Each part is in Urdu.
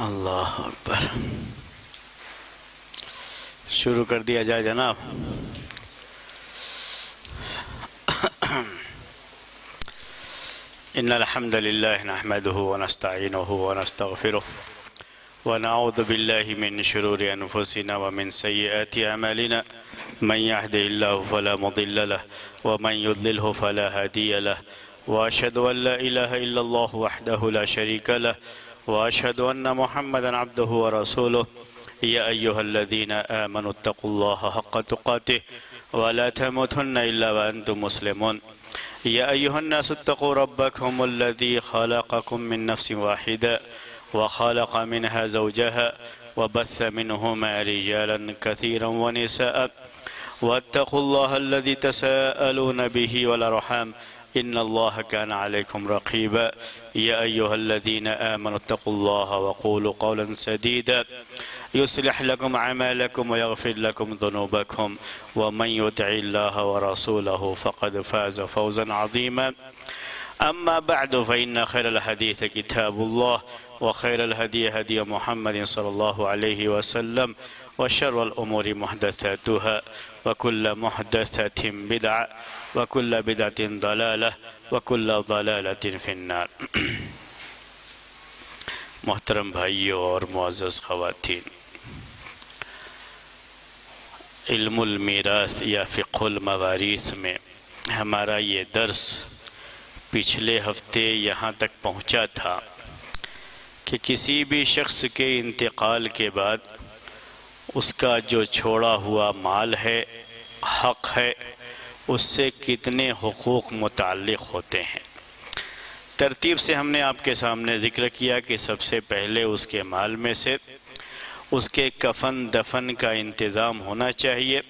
اللہ اکبر۔ شروع کر دیا جائے جناب۔ ان الحمد للہ نحمده ونستعینه ونستغفره ونعوذ باللہ من شرور انفسنا ومن سیئات اعمالنا من يهده الله فلا مضل له ومن يضلله فلا هادي له واشهد ان لا اله الا الله وحده لا شريك له واشهد ان محمدا عبده ورسوله يا ايها الذين امنوا اتقوا الله حق تقاته ولا تموتن الا وانتم مسلمون يا ايها الناس اتقوا ربكم الذي خلقكم من نفس واحده وخلق منها زوجها وبث منهما رجالا كثيرا ونساء واتقوا الله الذي تساءلون به والارحام ان الله كان عليكم رقيبا يا ايها الذين امنوا اتقوا الله وقولوا قولا سديدا يصلح لكم اعمالكم ويغفر لكم ذنوبكم ومن يطع الله ورسوله فقد فاز فوزا عظيما اما بعد فان خير الحديث كتاب الله وخير الهدي هدي محمد صلى الله عليه وسلم وشر الأمور محدثاتها وكل محدثة بدعة وكل بدعة ضلالة وكل ضلالة في النار۔ محترم بھائیوں اور معزز خواتین، علم المیراث یا فقہ الموارث میں ہمارا یہ درس پچھلے ہفتے یہاں تک پہنچا تھا کہ کسی بھی شخص کے انتقال کے بعد اس کا جو چھوڑا ہوا مال ہے، حق ہے، اس سے کتنے حقوق متعلق ہوتے ہیں۔ ترتیب سے ہم نے آپ کے سامنے ذکر کیا کہ سب سے پہلے اس کے مال میں سے اس کے کفن دفن کا انتظام ہونا چاہیے۔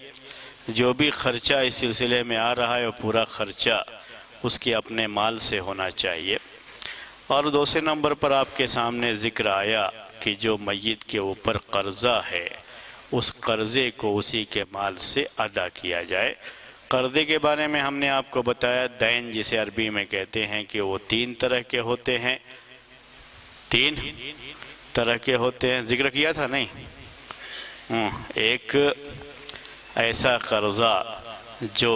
جو بھی خرچہ اس سلسلے میں آ رہا ہے وہ پورا خرچہ اس کے اپنے مال سے ہونا چاہیے۔ اور دوسرے نمبر پر آپ کے سامنے ذکر آیا کہ جو میت کے اوپر قرضہ ہے اس قرضے کو اسی کے مال سے ادا کیا جائے۔ قرضے کے بارے میں ہم نے آپ کو بتایا دین جسے عربی میں کہتے ہیں کہ وہ تین طرح کے ہوتے ہیں۔ تین طرح کے ہوتے ہیں، ذکر کیا تھا نہیں؟ ایک ایسا قرضہ جو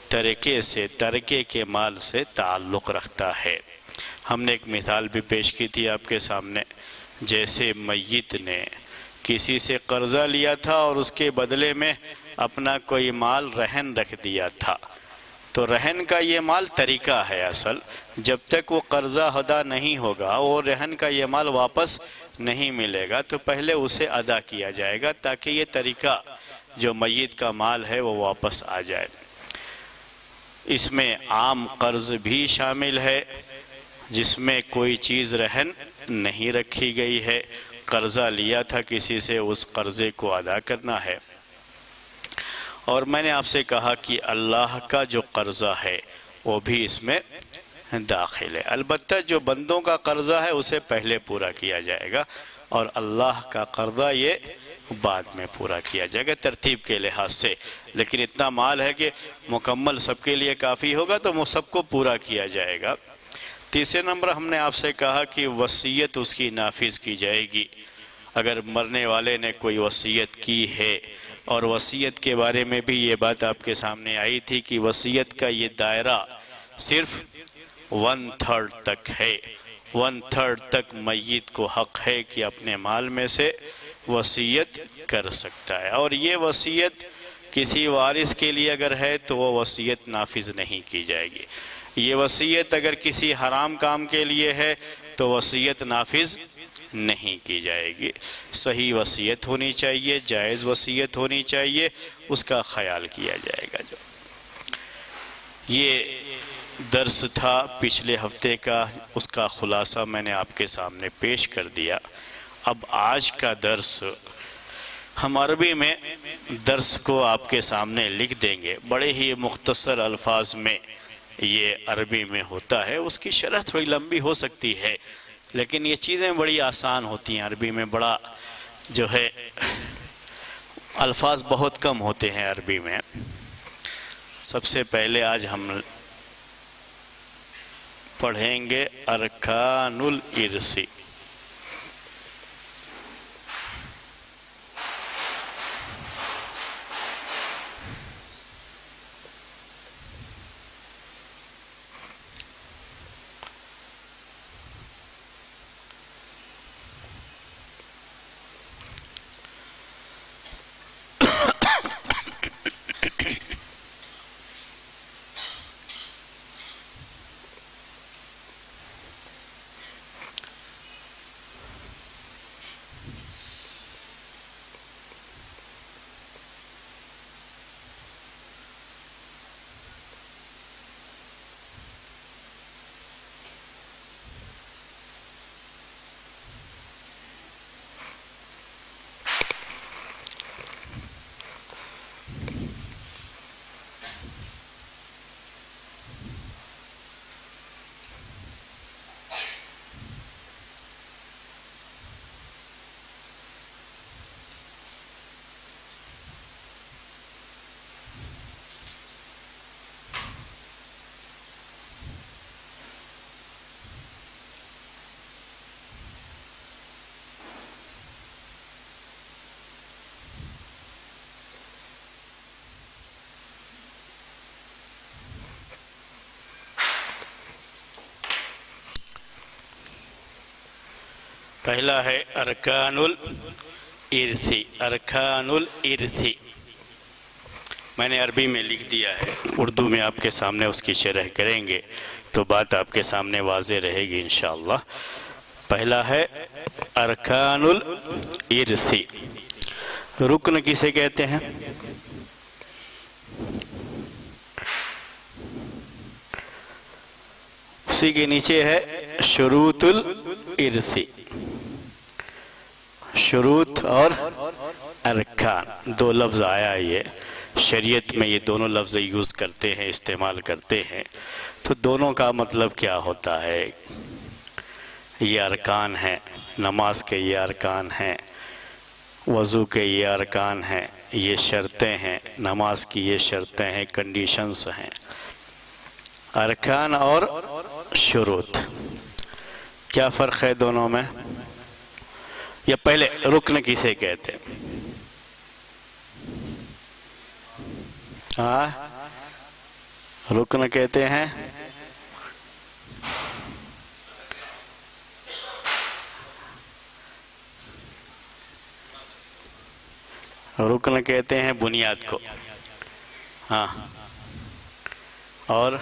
ترکے کے مال سے تعلق رکھتا ہے۔ ہم نے ایک مثال بھی پیش کی تھی آپ کے سامنے، جیسے میت نے کسی سے قرضہ لیا تھا اور اس کے بدلے میں اپنا کوئی مال رہن رکھ دیا تھا، تو رہن کا یہ مال طریقہ ہے اصل، جب تک وہ قرضہ ادا نہیں ہوگا اور رہن کا یہ مال واپس نہیں ملے گا تو پہلے اسے ادا کیا جائے گا تاکہ یہ طریقہ جو میت کا مال ہے وہ واپس آ جائے۔ اس میں عام قرض بھی شامل ہے جس میں کوئی چیز رہن نہیں رکھی گئی ہے، قرضہ لیا تھا کسی سے، اس قرضے کو ادا کرنا ہے۔ اور میں نے آپ سے کہا کہ اللہ کا جو قرضہ ہے وہ بھی اس میں داخل ہے، البتہ جو بندوں کا قرضہ ہے اسے پہلے پورا کیا جائے گا اور اللہ کا قرضہ یہ بعد میں پورا کیا جائے گا ترتیب کے لحاظ سے۔ لیکن اتنا مال ہے کہ مکمل سب کے لیے کافی ہوگا تو وہ سب کو پورا کیا جائے گا۔ تیسرے نمبر ہم نے آپ سے کہا کہ وصیت اس کی نافذ کی جائے گی۔ اگر مرنے والے نے کوئی وصیت کی ہے، اور وصیت کے بارے میں بھی یہ بات آپ کے سامنے آئی تھی کہ وصیت کا یہ دائرہ صرف 1/3 تک ہے، 1/3 تک میت کو حق ہے کہ اپنے مال میں سے وصیت کر سکتا ہے، اور یہ وصیت کسی وارث کے لیے اگر ہے تو وہ وصیت نافذ نہیں کی جائے گی۔ یہ وصیت اگر کسی حرام کام کے لیے ہے تو وصیت نافذ نہیں کی جائے گی۔ صحیح وصیت ہونی چاہیے، جائز وصیت ہونی چاہیے، اس کا خیال کیا جائے گا۔ جو یہ درس تھا پچھلے ہفتے کا، اس کا خلاصہ میں نے آپ کے سامنے پیش کر دیا۔ اب آج کا درس ہم عربی میں درس کو آپ کے سامنے لکھ دیں گے، بڑے ہی مختصر الفاظ میں یہ عربی میں ہوتا ہے، اس کی شرح تھوڑی لمبی ہو سکتی ہے لیکن یہ چیزیں بڑی آسان ہوتی ہیں۔ عربی میں بڑا جو ہے الفاظ بہت کم ہوتے ہیں عربی میں۔ سب سے پہلے آج ہم پڑھیں گے ارکان الارث۔ پہلا ہے ارکان الارثی، ارکان الارثی میں نے عربی میں لکھ دیا ہے، اردو میں آپ کے سامنے اس کی شرح کریں گے تو بات آپ کے سامنے واضح رہے گی انشاءاللہ۔ پہلا ہے ارکان الارثی، رکن کسے کہتے ہیں؟ اسی کے نیچے ہے شروط الارثی، شروط اور ارکان دو لفظ آیا، یہ شریعت میں یہ دونوں لفظ یوز کرتے ہیں، استعمال کرتے ہیں، تو دونوں کا مطلب کیا ہوتا ہے؟ یہ ارکان ہیں، نماز کے یہ ارکان ہیں، وضو کے یہ ارکان ہیں، یہ شرطیں ہیں، نماز کی یہ شرطیں ہیں، کنڈیشنز ہیں۔ ارکان اور شروط، کیا فرق ہے دونوں میں؟ یا پہلے رکن کسے کہتے ہیں؟ رکن کہتے ہیں رکن کہتے ہیں بنیاد کو، ہاں، اور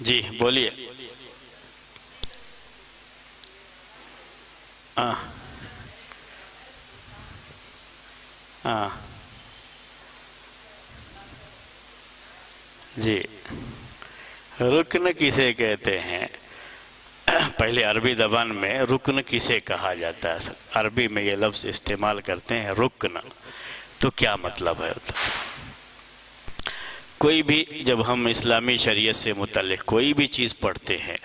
جی بولیے۔ ہاں ہاں جی، رکن کسے کہتے ہیں؟ پہلے عربی زبان میں رکن کسے کہا جاتا ہے؟ عربی میں یہ لفظ استعمال کرتے ہیں رکن، تو کیا مطلب ہے؟ کوئی بھی جب ہم اسلامی شریعت سے متعلق کوئی بھی چیز پڑھتے ہیں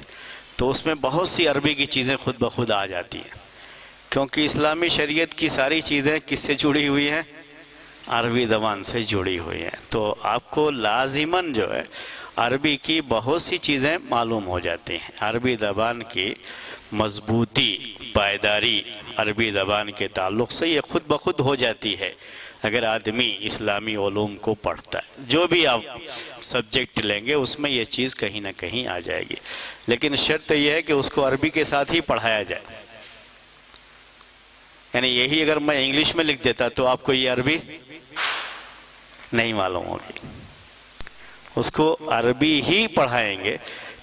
تو اس میں بہت سی عربی کی چیزیں خود بخود آ جاتی ہیں، کیونکہ اسلامی شریعت کی ساری چیزیں کس سے جڑی ہوئی ہیں؟ عربی زبان سے جڑی ہوئی ہیں، تو آپ کو لازماً جو ہے عربی کی بہت سی چیزیں معلوم ہو جاتی ہیں۔ عربی زبان کی مضبوطی، پائیداری عربی زبان کے تعلق سے یہ خود بخود ہو جاتی ہے اگر آدمی اسلامی علوم کو پڑھتا ہے۔ جو بھی آپ سبجیکٹ لیں گے اس میں یہ چیز کہیں نہ کہیں آ جائے گی، لیکن شرط یہ ہے کہ اس کو عربی کے ساتھ ہی پڑھایا جائے۔ یعنی یہی اگر میں انگلش میں لکھ دیتا تو آپ کو یہ عربی نہیں معلوم ہوگی، اس کو عربی ہی پڑھائیں گے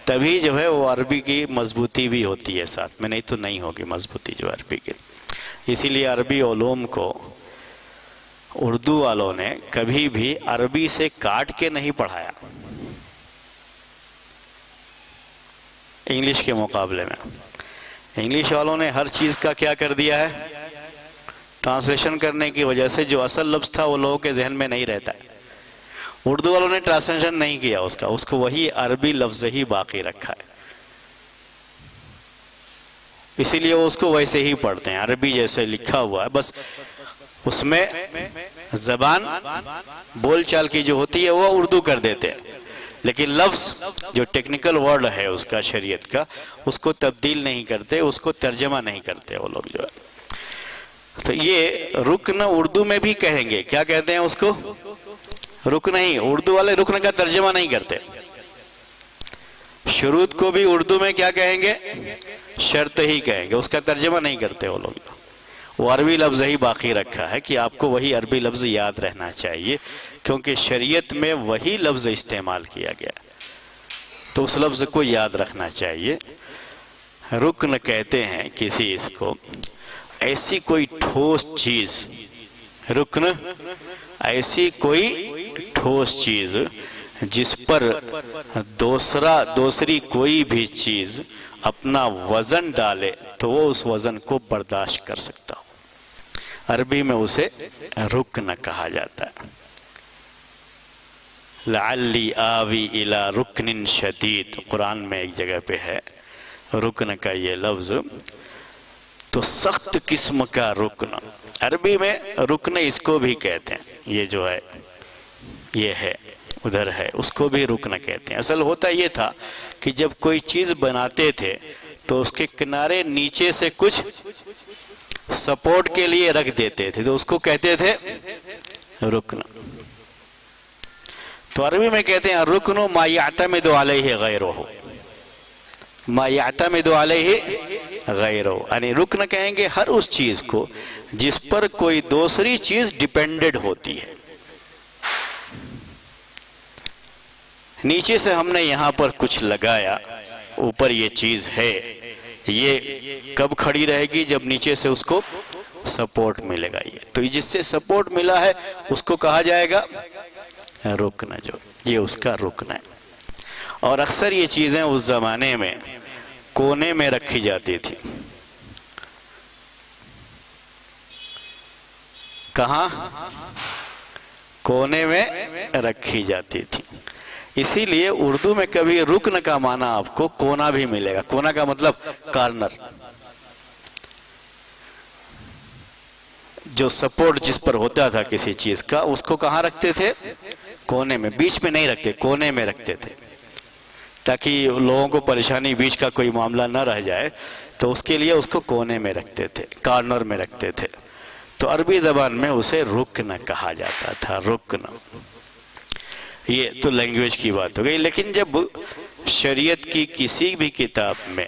تبھی جو ہے وہ عربی کی مضبوطی بھی ہوتی ہے ساتھ میں، نہیں تو نہیں ہوگی مضبوطی جو عربی کی۔ اسی لیے عربی علوم کو اردو والوں نے کبھی بھی عربی سے کاٹ کے نہیں پڑھایا انگلش کے مقابلے میں۔ انگلش والوں نے ہر چیز کا کیا کر دیا ہے؟ ٹرانسلیشن کرنے کی وجہ سے جو اصل لفظ تھا وہ لوگوں کے ذہن میں نہیں رہتا ہے۔ اردو والوں نے ٹرانسلیشن نہیں کیا اس کو وہی عربی لفظ ہی باقی رکھا ہے، اسی لیے وہ اس کو ویسے ہی پڑھتے ہیں، عربی جیسے لکھا ہوا ہے، بس اس میں زبان بول چال کی جو ہوتی ہے وہ اردو کر دیتے ہیں، لیکن لفظ جو ٹیکنیکل ورڈ ہے اس کا، شریعت کا، اس کو تبدیل نہیں کرتے، اس کو ترجمہ نہیں کرتے وہ لوگ جو ہے۔ تو یہ رکن اردو میں بھی کہیں گے، کیا کہتے ہیں اس کو؟ رکن ہی، اردو والے رکن کا ترجمہ نہیں کرتے۔ شروط کو بھی اردو میں کیا کہیں گے؟ شرط ہی کہیں گے، اس کا ترجمہ نہیں کرتے وہ لوگ، وہ عربی لفظ ہی باقی رکھا ہے کہ آپ کو وہی عربی لفظ یاد رہنا چاہیے، کیونکہ شریعت میں وہی لفظ استعمال کیا گیا تو اس لفظ کو یاد رکھنا چاہیے۔ رکن کہتے ہیں کسی اس کو ایسی کوئی ٹھوس چیز، رکن ایسی کوئی ٹھوس چیز جس پر دوسری کوئی بھی چیز اپنا وزن ڈالے تو وہ اس وزن کو برداشت کر سکتا ہو، عربی میں اسے رکن کہا جاتا ہے۔ لعلی آوی الی رکن شدید، قرآن میں ایک جگہ پہ ہے رکن کا یہ لفظ، تو سخت قسم کا رکن، عربی میں رکن اس کو بھی کہتے ہیں، یہ جو ہے یہ ہے ادھر ہے، اس کو بھی رکن کہتے ہیں۔ اصل ہوتا یہ تھا کہ جب کوئی چیز بناتے تھے تو اس کے کنارے نیچے سے کچھ سپورٹ کے لیے رکھ دیتے تھے تو اس کو کہتے تھے رکن۔ تو عربی میں کہتے ہیں رکن ما یعتمد علیہ غیرہ، ما یعتمد علیہ غیرہ، یعنی رکن کہیں گے ہر اس چیز کو جس پر کوئی دوسری چیز ڈیپینڈڈ ہوتی ہے۔ نیچے سے ہم نے یہاں پر کچھ لگایا، اوپر یہ چیز ہے، یہ کب کھڑی رہے گی؟ جب نیچے سے اس کو سپورٹ ملے گا۔ یہ تو جس سے سپورٹ ملا ہے اس کو کہا جائے گا رکن، جو یہ اس کا رکن ہے۔ اور اکثر یہ چیزیں اس زمانے میں کونے میں رکھی جاتی تھی۔ کہاں؟ کونے میں رکھی جاتی تھی۔ اسی لیے اردو میں کبھی رکن کا معنی آپ کو کونا بھی ملے گا۔ کونا کا مطلب کارنر، جو سپورٹ جس پر ہوتا تھا کسی چیز کا، اس کو کہاں رکھتے تھے؟ کونے میں، بیچ میں نہیں رکھتے، کونے میں رکھتے تھے، تاکہ لوگوں کو پریشانی، بیچ کا کوئی معاملہ نہ رہ جائے، تو اس کے لیے اس کو کونے میں رکھتے تھے، کارنر میں رکھتے تھے۔ تو عربی زبان میں اسے رکن کہا جاتا تھا، رکن۔ یہ تو لینگویج کی بات ہو گئی۔ لیکن جب شریعت کی کسی بھی کتاب میں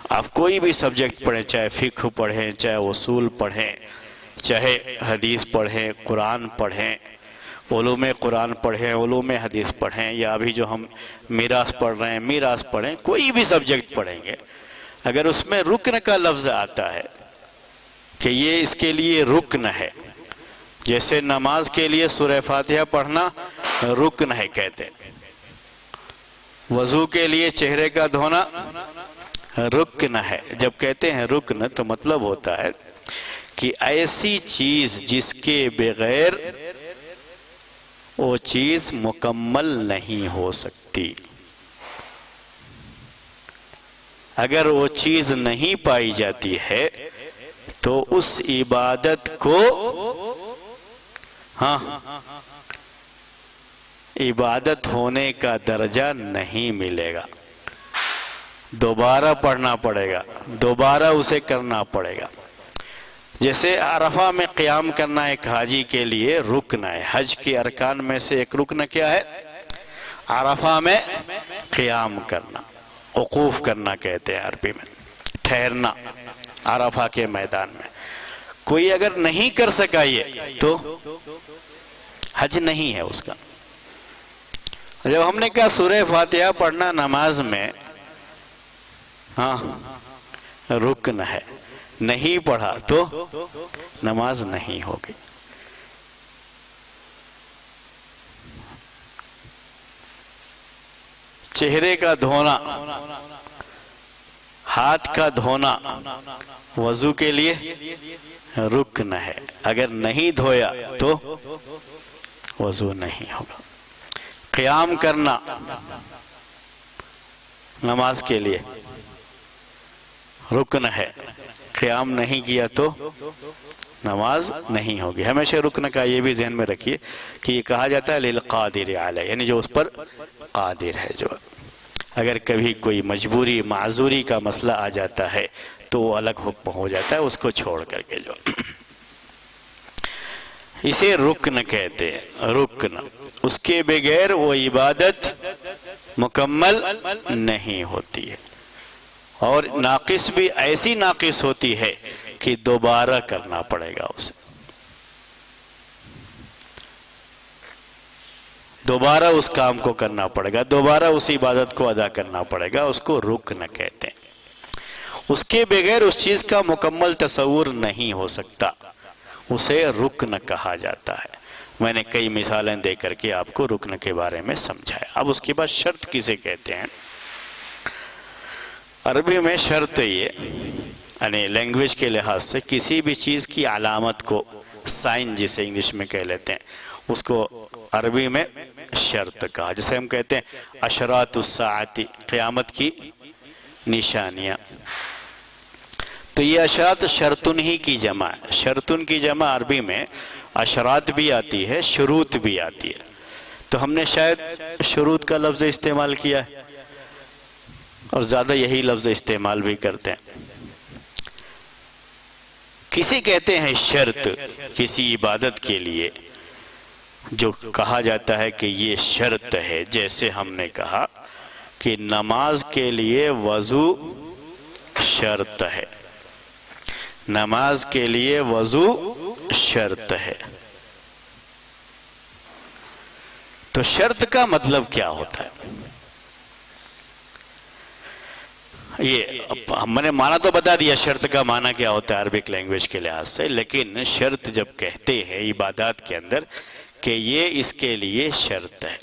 آپ کوئی بھی سبجیکٹ پڑھیں، چاہے فقہ پڑھیں، چاہے اصول پڑھیں، چاہے حدیث پڑھیں، قرآن پڑھیں، علوم قرآن پڑھیں، علوم حدیث پڑھیں، یا ابھی جو ہم میراث پڑھ رہے ہیں میراث پڑھیں، کوئی بھی سبجیکٹ پڑھیں گے، اگر اس میں رکن کا لفظ آتا ہے کہ یہ اس کے لیے رکن ہے، جیسے نماز کے لیے سورہ فاتحہ پڑھنا رکن ہے کہتے ہیں، وضو کے لیے چہرے کا دھونا رکن ہے۔ جب کہتے ہیں رکن تو مطلب ہوتا ہے کہ ایسی چیز جس کے بغیر وہ چیز مکمل نہیں ہو سکتی۔ اگر وہ چیز نہیں پائی جاتی ہے تو اس عبادت کو عبادت ہونے کا درجہ نہیں ملے گا، دوبارہ پڑھنا پڑے گا، دوبارہ اسے کرنا پڑے گا۔ جیسے عرفہ میں قیام کرنا ایک حاجی کے لیے رکن ہے، حج کے ارکان میں سے ایک رکن کیا ہے؟ عرفہ میں قیام کرنا، وقوف کرنا کہتے ہیں عربی میں، ٹھہرنا عرفہ کے میدان میں۔ کوئی اگر نہیں کر سکا یہ تو حج نہیں ہے اس کا۔ جب ہم نے کہا سورہ فاتحہ پڑھنا نماز میں رکن ہے، نہیں پڑھا تو نماز نہیں ہوگی۔ چہرے کا دھونا، ہاتھ کا دھونا وضو کے لیے رکن ہے، اگر نہیں دھویا تو وضو نہیں ہوگا۔ قیام کرنا نماز کے لیے رکن ہے، قیام نہیں کیا تو نماز نہیں ہوگی۔ ہمیشہ رکن کا یہ بھی ذہن میں رکھیے کہ یہ کہا جاتا ہے للقادر علیہ، یعنی جو اس پر قادر ہے، جو اگر کبھی کوئی مجبوری معذوری کا مسئلہ آ جاتا ہے تو وہ الگ حکم ہو جاتا ہے، اس کو چھوڑ کر کے جو اسے رکن کہتے ہیں، رکن۔ اس کے بغیر وہ عبادت مکمل نہیں ہوتی ہے، اور ناقص بھی ایسی ناقص ہوتی ہے کہ دوبارہ کرنا پڑے گا اسے، دوبارہ اس کام کو کرنا پڑے گا، دوبارہ اس عبادت کو ادا کرنا پڑے گا، اس کو رکن کہتے ہیں۔ اس کے بغیر اس چیز کا مکمل تصور نہیں ہو سکتا، اسے رکن کہا جاتا ہے۔ میں نے کئی مثالیں دے کر کے آپ کو رکن کے بارے میں سمجھایا۔ اب اس کے بعد شرط کسے کہتے ہیں؟ عربی میں شرط یہ، یعنی لینگویج کے لحاظ سے کسی بھی چیز کی علامت کو، سائن جسے انگلش میں کہہ لیتے ہیں، اس کو عربی میں شرط کہا۔ جسے ہم کہتے ہیں اشراط الساعتی، قیامت کی نشانیاں، تو یہ اشراط شرطن ہی کی جمع ہے۔ شرطن کی جمع عربی میں اشراط بھی آتی ہے، شروط بھی آتی ہے، تو ہم نے شاید شروط کا لفظ استعمال کیا ہے، اور زیادہ یہی لفظ استعمال بھی کرتے ہیں۔ کسی کہتے ہیں شرط کسی عبادت کے لیے جو کہا جاتا ہے کہ یہ شرط ہے، جیسے ہم نے کہا کہ نماز کے لیے وضو شرط ہے، نماز کے لیے وضو شرط ہے۔ تو شرط کا مطلب کیا ہوتا ہے؟ یہ ہم نے معنی تو بتا دیا شرط کا معنی کیا ہوتا ہے عربک لینگویج کے لحاظ سے، لیکن شرط جب کہتے ہیں عبادات کے اندر کہ یہ اس کے لیے شرط ہے،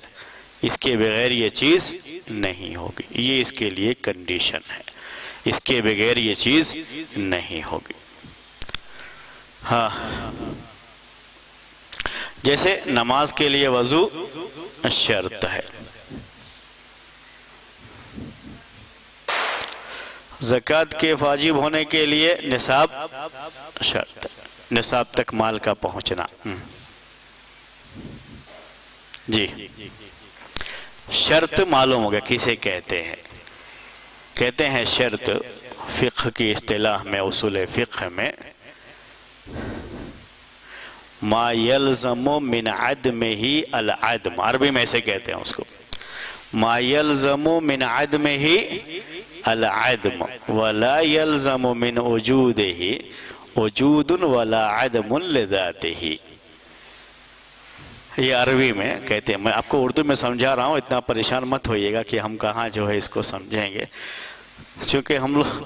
اس کے بغیر یہ چیز نہیں ہوگی، یہ اس کے لیے کنڈیشن ہے، اس کے بغیر یہ چیز نہیں ہوگی۔ ہاں، جیسے نماز کے لیے وضو شرط ہے، زکوٰۃ کے واجب ہونے کے لیے نصاب شرط ہے، نصاب تک مال کا پہنچنا۔ جی، شرط معلوم ہوگا کسے کہتے ہیں؟ کہتے ہیں شرط فقہ کی اصطلاح میں، اصول فقہ میں، ما یلزم من عدمہ العدم، عربی میں ایسے کہتے ہیں اس کو، ما یلزم من عدمہ العدم ولا یلزم من وجودہ وجود ولا عدم لذاتہ۔ یہ عربی میں کہتے ہیں، میں آپ کو اردو میں سمجھا رہا ہوں، اتنا پریشان مت ہوئیے گا کہ ہم کہاں جو ہے اس کو سمجھیں گے، چونکہ ہم لوگ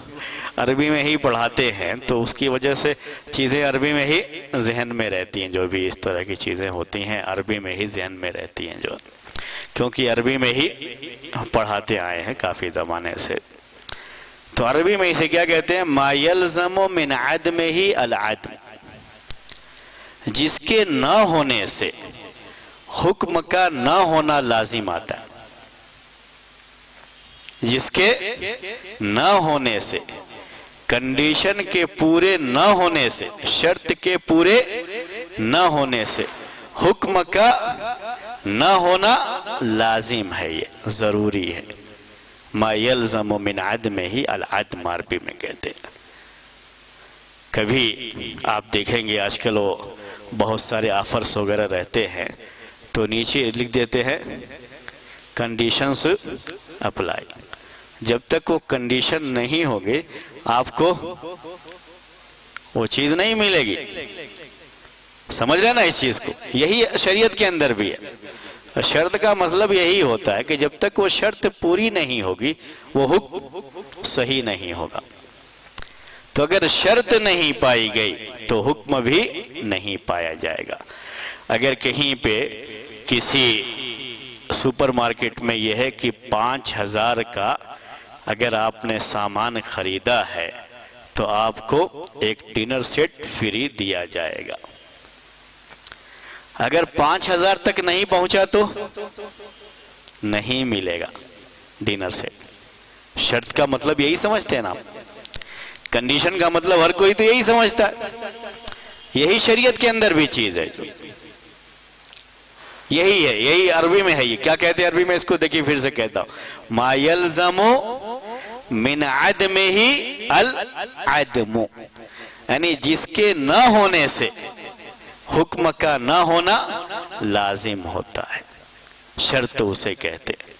عربی میں ہی پڑھاتے ہیں تو اس کی وجہ سے چیزیں عربی میں ہی ذہن میں رہتی ہیں، جو بھی اس طرح کی چیزیں ہوتی ہیں عربی میں ہی ذہن میں رہتی ہیں، جو کیونکہ عربی میں ہی پڑھاتے آئے ہیں کافی زمانے سے۔ تو عربی میں اسے کیا کہتے ہیں؟ ما یلزم من عدمہ العدم، جس کے نہ ہونے سے حکم کا نہ ہونا لازم آتا ہے، جس کے نہ ہونے سے، کنڈیشن کے پورے نہ ہونے سے، شرط کے پورے نہ ہونے سے حکم کا نہ ہونا لازم ہے، یہ ضروری ہے۔ ما یلزم من عدمہ العدم عربی میں کہتے ہیں۔ کبھی آپ دیکھیں گے آج کل وہ بہت سارے آفرز وغیرہ رہتے ہیں تو نیچے لکھ دیتے ہیں کنڈیشنز اپلائی، جب تک وہ کنڈیشن نہیں ہوگی آپ کو وہ چیز نہیں ملے گی۔ سمجھ رہے نا اس چیز کو؟ یہی شریعت کے اندر بھی ہے، شرط کا مطلب یہی ہوتا ہے کہ جب تک وہ شرط پوری نہیں ہوگی وہ حکم صحیح نہیں ہوگا۔ تو اگر شرط نہیں پائی گئی تو حکم بھی نہیں پایا جائے گا۔ اگر کہیں پہ کسی سپر مارکیٹ میں یہ ہے کہ 5,000 کا اگر آپ نے سامان خریدا ہے تو آپ کو ایک ڈنر سیٹ فری دیا جائے گا، اگر 5,000 تک نہیں پہنچا تو نہیں ملے گا ڈنر سیٹ۔ شرط کا مطلب یہی سمجھتے ہیں نا آپ؟ کنڈیشن کا مطلب ہر کوئی تو یہی سمجھتا ہے، یہی شریعت کے اندر بھی چیز ہے، یہی ہے، یہی عربی میں ہے۔ یہ کیا کہتے ہیں عربی میں؟ اس کو دیکھیں پھر سے کہتا ہوں، ما یلزم من عدمہ العدم، یعنی جس کے نہ ہونے سے حکم کا نہ ہونا لازم ہوتا ہے، شرط اسے کہتے ہیں،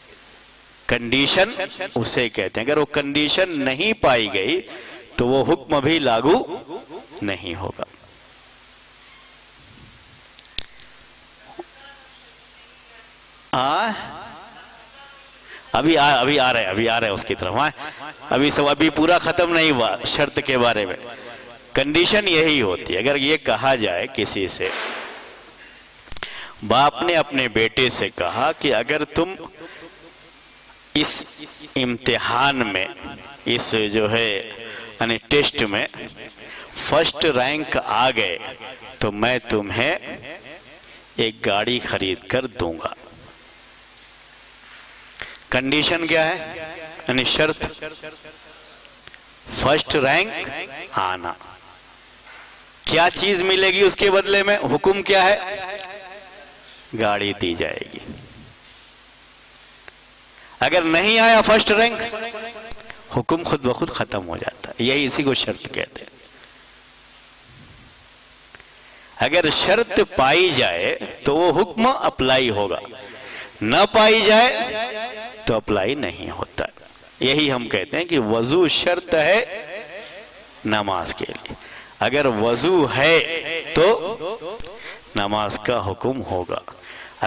کنڈیشن اسے کہتے ہیں۔ اگر وہ کنڈیشن نہیں پائی گئی تو وہ حکم بھی لاگو نہیں ہوگا۔ ابھی آ رہے ہیں اس کی طرف، ابھی پورا ختم نہیں ہوا شرط کے بارے میں۔ کنڈیشن یہی ہوتی ہے، اگر یہ کہا جائے کسی سے، باپ نے اپنے بیٹے سے کہا کہ اگر تم اس امتحان میں، اس جو ہے یعنی ٹیسٹ میں فرسٹ رینک آ گئے تو میں تمہیں ایک گاڑی خرید کر دوں گا۔ کنڈیشن کیا ہے؟ یعنی شرط فرسٹ رینک آنا، کیا چیز ملے گی اس کے بدلے میں؟ حکم کیا ہے؟ گاڑی دی جائے گی۔ اگر نہیں آیا فرسٹ رینک، حکم خود بخود ختم ہو جاتا ہے، یہی اسی کو شرط کہتے ہیں۔ اگر شرط پائی جائے تو وہ حکم اپلائی ہوگا، نہ پائی جائے تو اپلائی نہیں ہوتا. یہی ہم کہتے ہیں کہ وضو شرط ہے نماز کے لیے. اگر وضو ہے تو نماز کا حکم ہوگا.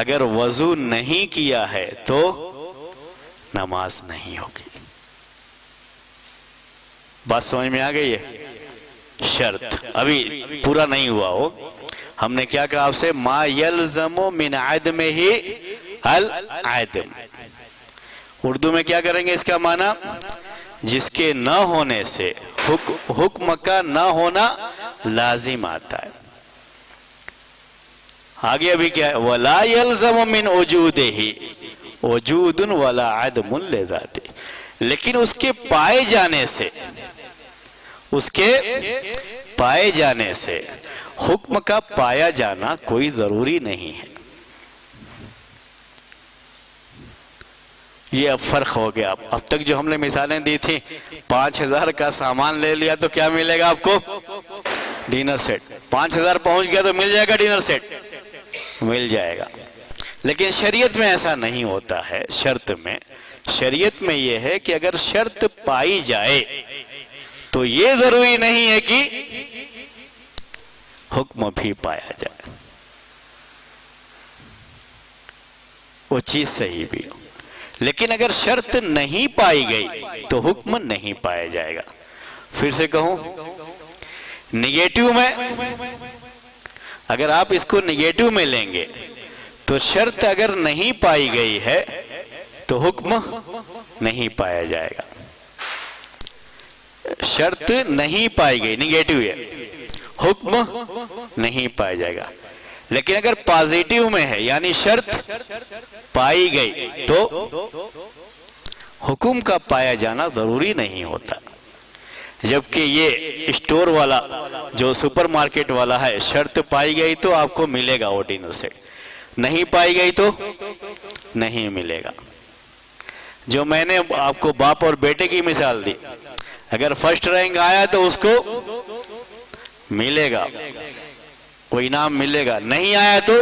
اگر وضو نہیں کیا ہے تو نماز نہیں ہوگی. بات سمجھ میں آ گئی ہے؟ شرط ابھی پورا نہیں ہوا ہو. ہم نے کیا کہا آپ سے؟ ما یلزم من عدمہ العدم. اردو میں کیا کریں گے اس کا معنی؟ جس کے نہ ہونے سے حکم کا نہ ہونا لازم آتا ہے. آگے ابھی کیا ہے؟ وَلَا يَلْزَمُ مِنْ وُجُودِهِ وُجُودٌ وَلَا عَدْمٌ لِذَاتِهِ. لیکن اس کے پائے جانے سے حکم کا پایا جانا کوئی ضروری نہیں ہے. یہ اب فرق ہو گیا. اب تک جو ہم نے مثالیں دی تھی 5000 کا سامان لے لیا تو کیا ملے گا آپ کو؟ Dinner set. 5000 پہنچ گیا تو مل جائے گا ڈنر سیٹ؟ مل جائے گا. لیکن شریعت میں ایسا نہیں ہوتا ہے. شریعت میں یہ ہے کہ اگر شرط پائی جائے تو یہ ضروری نہیں ہے کہ حکم بھی پایا جائے، وہ چیز صحیح بھی ہو. لیکن اگر شرط نہیں پائی گئی تو حکم نہیں پایا جائے گا. پھر سے کہوں، نگیٹو میں اگر آپ اس کو نگیٹو میں لیں گے تو شرط اگر نہیں پائی گئی ہے تو حکم نہیں پایا جائے گا. شرط نہیں پائی گئی، نگیٹو ہے، حکم نہیں پایا جائے گا. لیکن اگر پازیٹیو میں ہے یعنی شرط پائی گئی تو حکم کا پایا جانا ضروری نہیں ہوتا. جبکہ یہ اسٹور والا جو سپر مارکیٹ والا ہے، شرط پائی گئی تو آپ کو ملے گا وہ ڈنر سیٹ، نہیں پائی گئی تو نہیں ملے گا. جو میں نے آپ کو باپ اور بیٹے کی مثال دی، اگر فرسٹ رینک آیا تو اس کو ملے گا، کوئی انعام ملے گا، نہیں آیا تو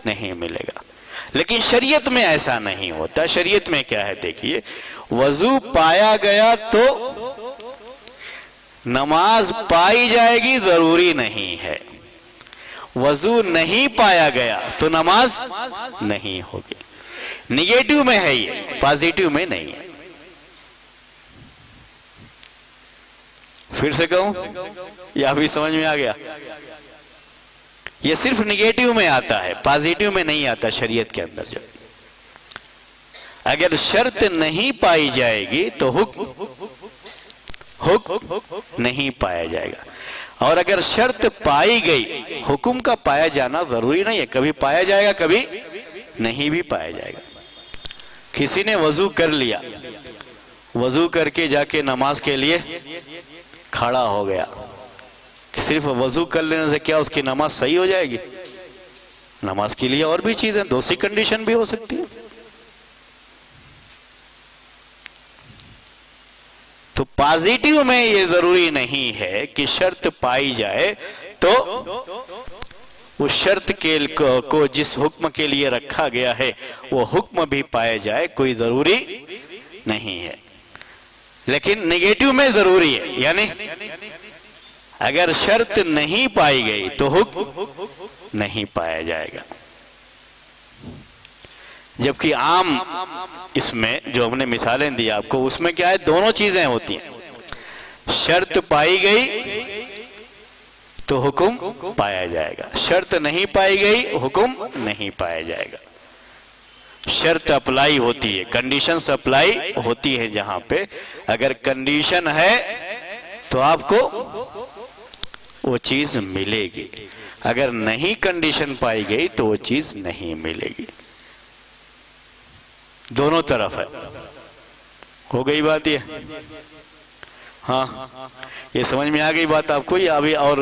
نہیں ملے گا. لیکن شریعت میں ایسا نہیں ہوتا. شریعت میں کیا ہے دیکھیے، وضو پایا گیا تو نماز پائی جائے گی، ضروری نہیں ہے. وضو نہیں پایا گیا تو نماز نہیں ہوگی. نگیٹو میں ہے یہ، پازیٹیو میں نہیں ہے. پھر سے کہوں یا ابھی سمجھ میں آ گیا؟ یہ صرف نگیٹو میں آتا ہے، پازیٹیو میں نہیں آتا. شریعت کے اندر جو اگر شرط نہیں پائی جائے گی تو حکم نہیں پایا جائے گا. اور اگر شرط پائی گئی، حکم کا پایا جانا ضروری نہیں ہے. کبھی پایا جائے گا، کبھی نہیں بھی پایا جائے گا. کسی نے وضو کر لیا، وضو کر کے جا کے نماز کے لیے کھڑا ہو گیا. صرف وضو کر لینے سے کیا اس کی نماز صحیح ہو جائے گی؟ نماز کے لیے اور بھی چیزیں، دوسری کنڈیشن بھی ہو سکتی ہے. تو پازیٹیو میں یہ ضروری نہیں ہے کہ شرط پائی جائے تو اس شرط کو جس حکم کے لیے رکھا گیا ہے وہ حکم بھی پایا جائے، کوئی ضروری نہیں ہے. لیکن نگیٹو میں ضروری ہے، یعنی اگر شرط نہیں پائی گئی تو حکم نہیں پایا جائے گا. جبکہ عام اس میں جو ہم نے مثالیں دی آپ کو، اس میں کیا ہے؟ دونوں چیزیں ہوتی ہیں. شرط پائی گئی تو حکم پایا جائے گا، شرط نہیں پائی گئی حکم نہیں پایا جائے گا. شرط اپلائی ہوتی ہے، کنڈیشنز اپلائی ہوتی ہے. جہاں پہ اگر کنڈیشن ہے تو آپ کو وہ چیز ملے گی، اگر نہیں کنڈیشن پائی گئی تو وہ چیز نہیں ملے گی. دونوں طرف ہے. ہو گئی بات یہ؟ ہاں، یہ سمجھ میں آ گئی بات آپ کو؟ یا ابھی اور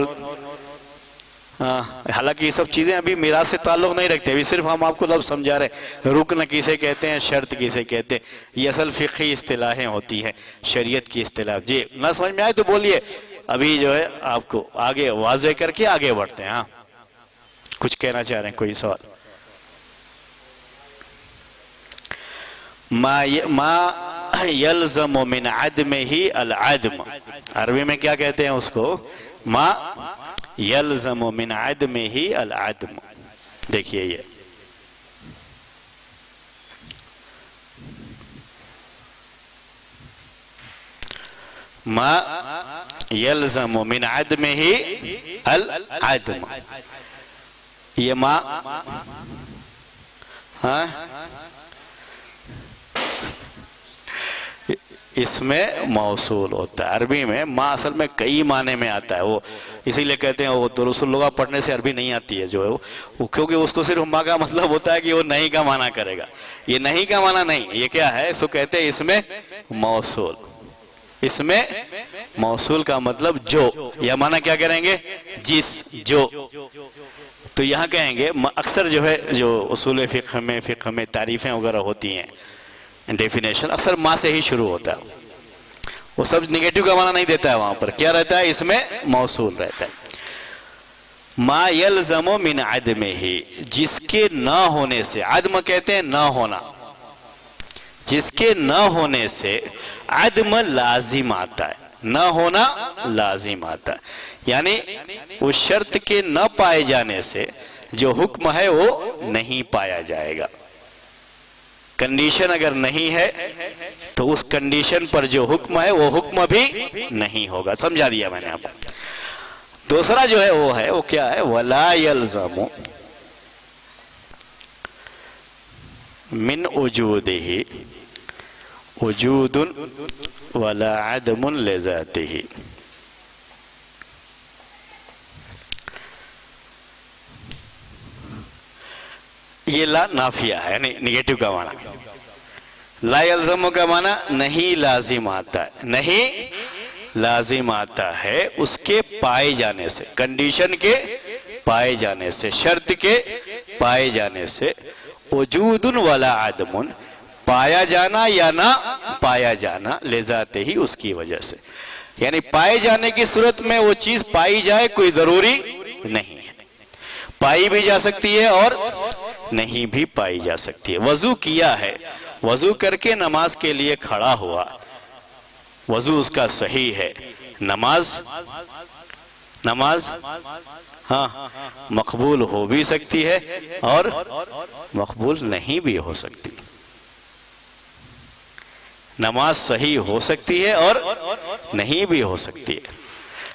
حالانکہ یہ سب چیزیں ابھی میراث سے تعلق نہیں رکھتے، ابھی صرف ہم آپ کو لفظ سمجھا رہے ہیں. رکن کسے کہتے ہیں، شرط کسے کہتے ہیں، یہ اصل فقہی اصطلاحیں ہوتی ہیں، شریعت کی اصطلاح. جی نہ سمجھ میں آئے تو بولیے، ابھی جو ہے آپ کو آگے واضح کر کے آگے بڑھتے ہیں. ہاں کچھ کہنا چاہ رہے ہیں؟ کوئی سوال؟ ما یلزم من عدمہ العدم، عربی میں کیا کہتے ہیں اس کو؟ ما یلزم من عدمہ العدم. دیکھیے یہ ما یلزم من عدمہ العدم، یہ ما ہاں اس میں موصول ہوتا ہے. عربی میں ما اصل میں کئی معنی میں آتا ہے، وہ اسی لئے کہتے ہیں وہ دروس اللغہ پڑھنے سے عربی نہیں آتی ہے جو ہے وہ، کیونکہ اس کو صرف ما کا مطلب ہوتا ہے کہ وہ نہیں کا معنی کرے گا. یہ نہیں کا معنی نہیں، یہ کیا ہے؟ اس کو کہتے ہیں اس میں موصول. اس میں موصول کا مطلب جو، یا معنی کیا کریں گے؟ جس، جو. تو یہاں کہیں گے اکثر جو ہے جو اصول فقہ میں تعریفیں وغیرہ ہوتی ہیں، ڈیفینیشن اکثر ما سے ہی شروع ہوتا ہے. وہ سب نگیٹو کا معنی نہیں دیتا ہے، وہاں پر کیا رہتا ہے؟ اس میں موصول رہتا ہے. ما یلزم من عدمہ، جس کے نہ ہونے سے، عدم کہتے ہیں نہ ہونا، جس کے نہ ہونے سے عدم لازم آتا ہے، نہ ہونا لازم آتا ہے. یعنی اس شرط کے نہ پائے جانے سے جو حکم ہے وہ نہیں پایا جائے گا. کنڈیشن اگر نہیں ہے تو اس کنڈیشن پر جو حکم ہے وہ حکم بھی نہیں ہوگا. سمجھا دیا میں نے آپ کو. دوسرا جو ہے وہ کیا ہے؟ وَلَا يَلْزَمُ مِنْ وُجُودِهِ وُجُودٌ وَلَا عَدْمٌ لِذَاتِهِ. یہ لا نافیہ ہے، یعنی نگیٹو کا معنی. لا یلزم کا معنی نہیں لازم آتا ہے، نہیں لازم آتا ہے اس کے پائے جانے سے، کنڈیشن کے پائے جانے سے، شرط کے پائے جانے سے. وجود ولا عدم، پایا جانا یا نہ پایا جانا، لذات ہی اس کی وجہ سے. یعنی پائے جانے کی صورت میں وہ چیز پائی جائے کوئی ضروری نہیں ہے، پائی بھی جا سکتی ہے اور نہیں بھی پائی جا سکتی ہے. وضو کیا ہے، وضو کر کے نماز کے لیے کھڑا ہوا، وضو اس کا صحیح ہے. نماز ہاں مقبول ہو بھی سکتی ہے اور مقبول نہیں بھی ہو سکتی. نماز صحیح ہو سکتی ہے اور نہیں بھی ہو سکتی ہے.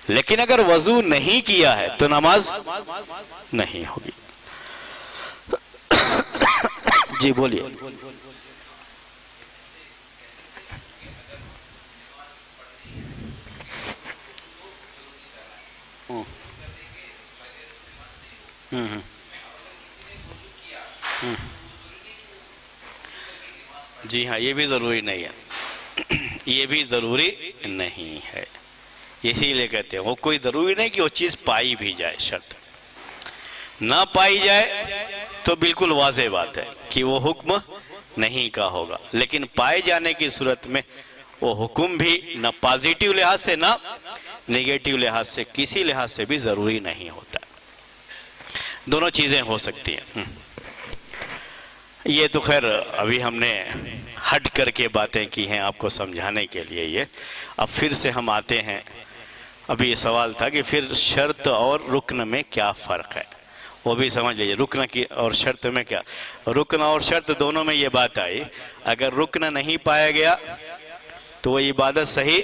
لیکن اگر وضو نہیں کیا ہے تو نماز نہیں ہوگی. جی بولیے. جی ہاں، یہ بھی ضروری نہیں ہے، یہ بھی ضروری نہیں ہے. اسی لئے کہتے ہیں وہ کوئی ضروری نہیں کہ وہ چیز پائی بھی جائے. شرط نہ پائی جائے تو بالکل واضح بات ہے کہ وہ حکم نہیں کا ہوگا. لیکن پائے جانے کی صورت میں وہ حکم بھی نہ پازیٹیو لحاظ سے نہ نیگیٹیو لحاظ سے، کسی لحاظ سے بھی ضروری نہیں ہوتا. دونوں چیزیں ہو سکتی ہیں. یہ تو خیر ابھی ہم نے ہٹ کر کے باتیں کی ہیں آپ کو سمجھانے کے لیے. یہ اب پھر سے ہم آتے ہیں. ابھی یہ سوال تھا کہ پھر شرط اور رکن میں کیا فرق ہے، وہ بھی سمجھ لیجئے. رکن کی اور شرط میں کیا، رکن اور شرط دونوں میں یہ بات آئی، اگر رکن نہیں پایا گیا تو وہ عبادت صحیح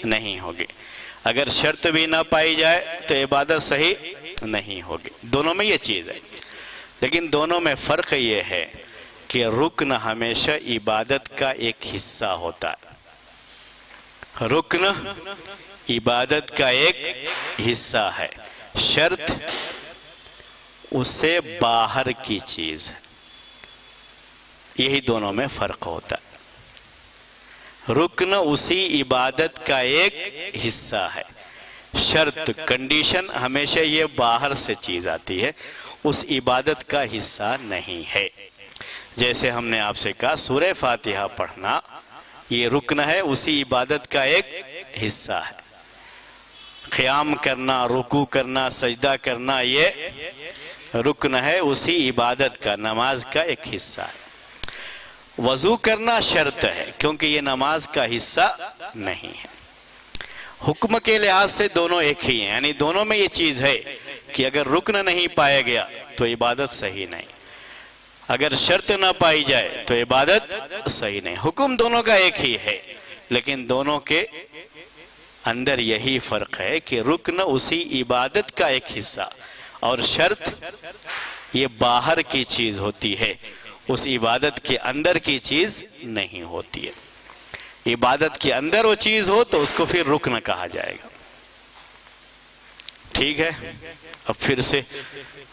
نہیں ہوگی، اگر شرط بھی نہ پائی جائے تو عبادت صحیح نہیں ہوگی. دونوں میں یہ چیز ہے. لیکن دونوں میں فرق یہ ہے کہ رکن ہمیشہ عبادت کا ایک حصہ ہوتا ہے. رکن عبادت کا ایک حصہ ہے، شرط اس سے باہر کی چیز ہے. یہی دونوں میں فرق ہوتا ہے. رکن اسی عبادت کا ایک حصہ ہے، شرط کنڈیشن ہمیشہ یہ باہر سے چیز آتی ہے، اس عبادت کا حصہ نہیں ہے. جیسے ہم نے آپ سے کہا سورہ فاتحہ پڑھنا یہ رکن ہے، اسی عبادت کا ایک حصہ ہے. قیام کرنا، رکوع کرنا، سجدہ کرنا یہ رکن ہے، اسی عبادت کا، نماز کا ایک حصہ ہے. وضو کرنا شرط ہے کیونکہ یہ نماز کا حصہ نہیں ہے۔ حکم کے لحاظ سے دونوں ایک ہی ہیں، یعنی دونوں میں یہ چیز ہے کہ اگر رکن نہیں پایا گیا تو عبادت صحیح نہیں، اگر شرط نہ پائی جائے تو عبادت صحیح نہیں۔ حکم دونوں کا ایک ہی ہے، لیکن دونوں کے اندر یہی فرق ہے کہ رکن اسی عبادت کا ایک حصہ اور شرط یہ باہر کی چیز ہوتی ہے، اس عبادت کے اندر کی چیز نہیں ہوتی ہے۔ عبادت کے اندر وہ چیز ہو تو اس کو پھر رکن کہا جائے گا۔ ٹھیک ہے، اب پھر سے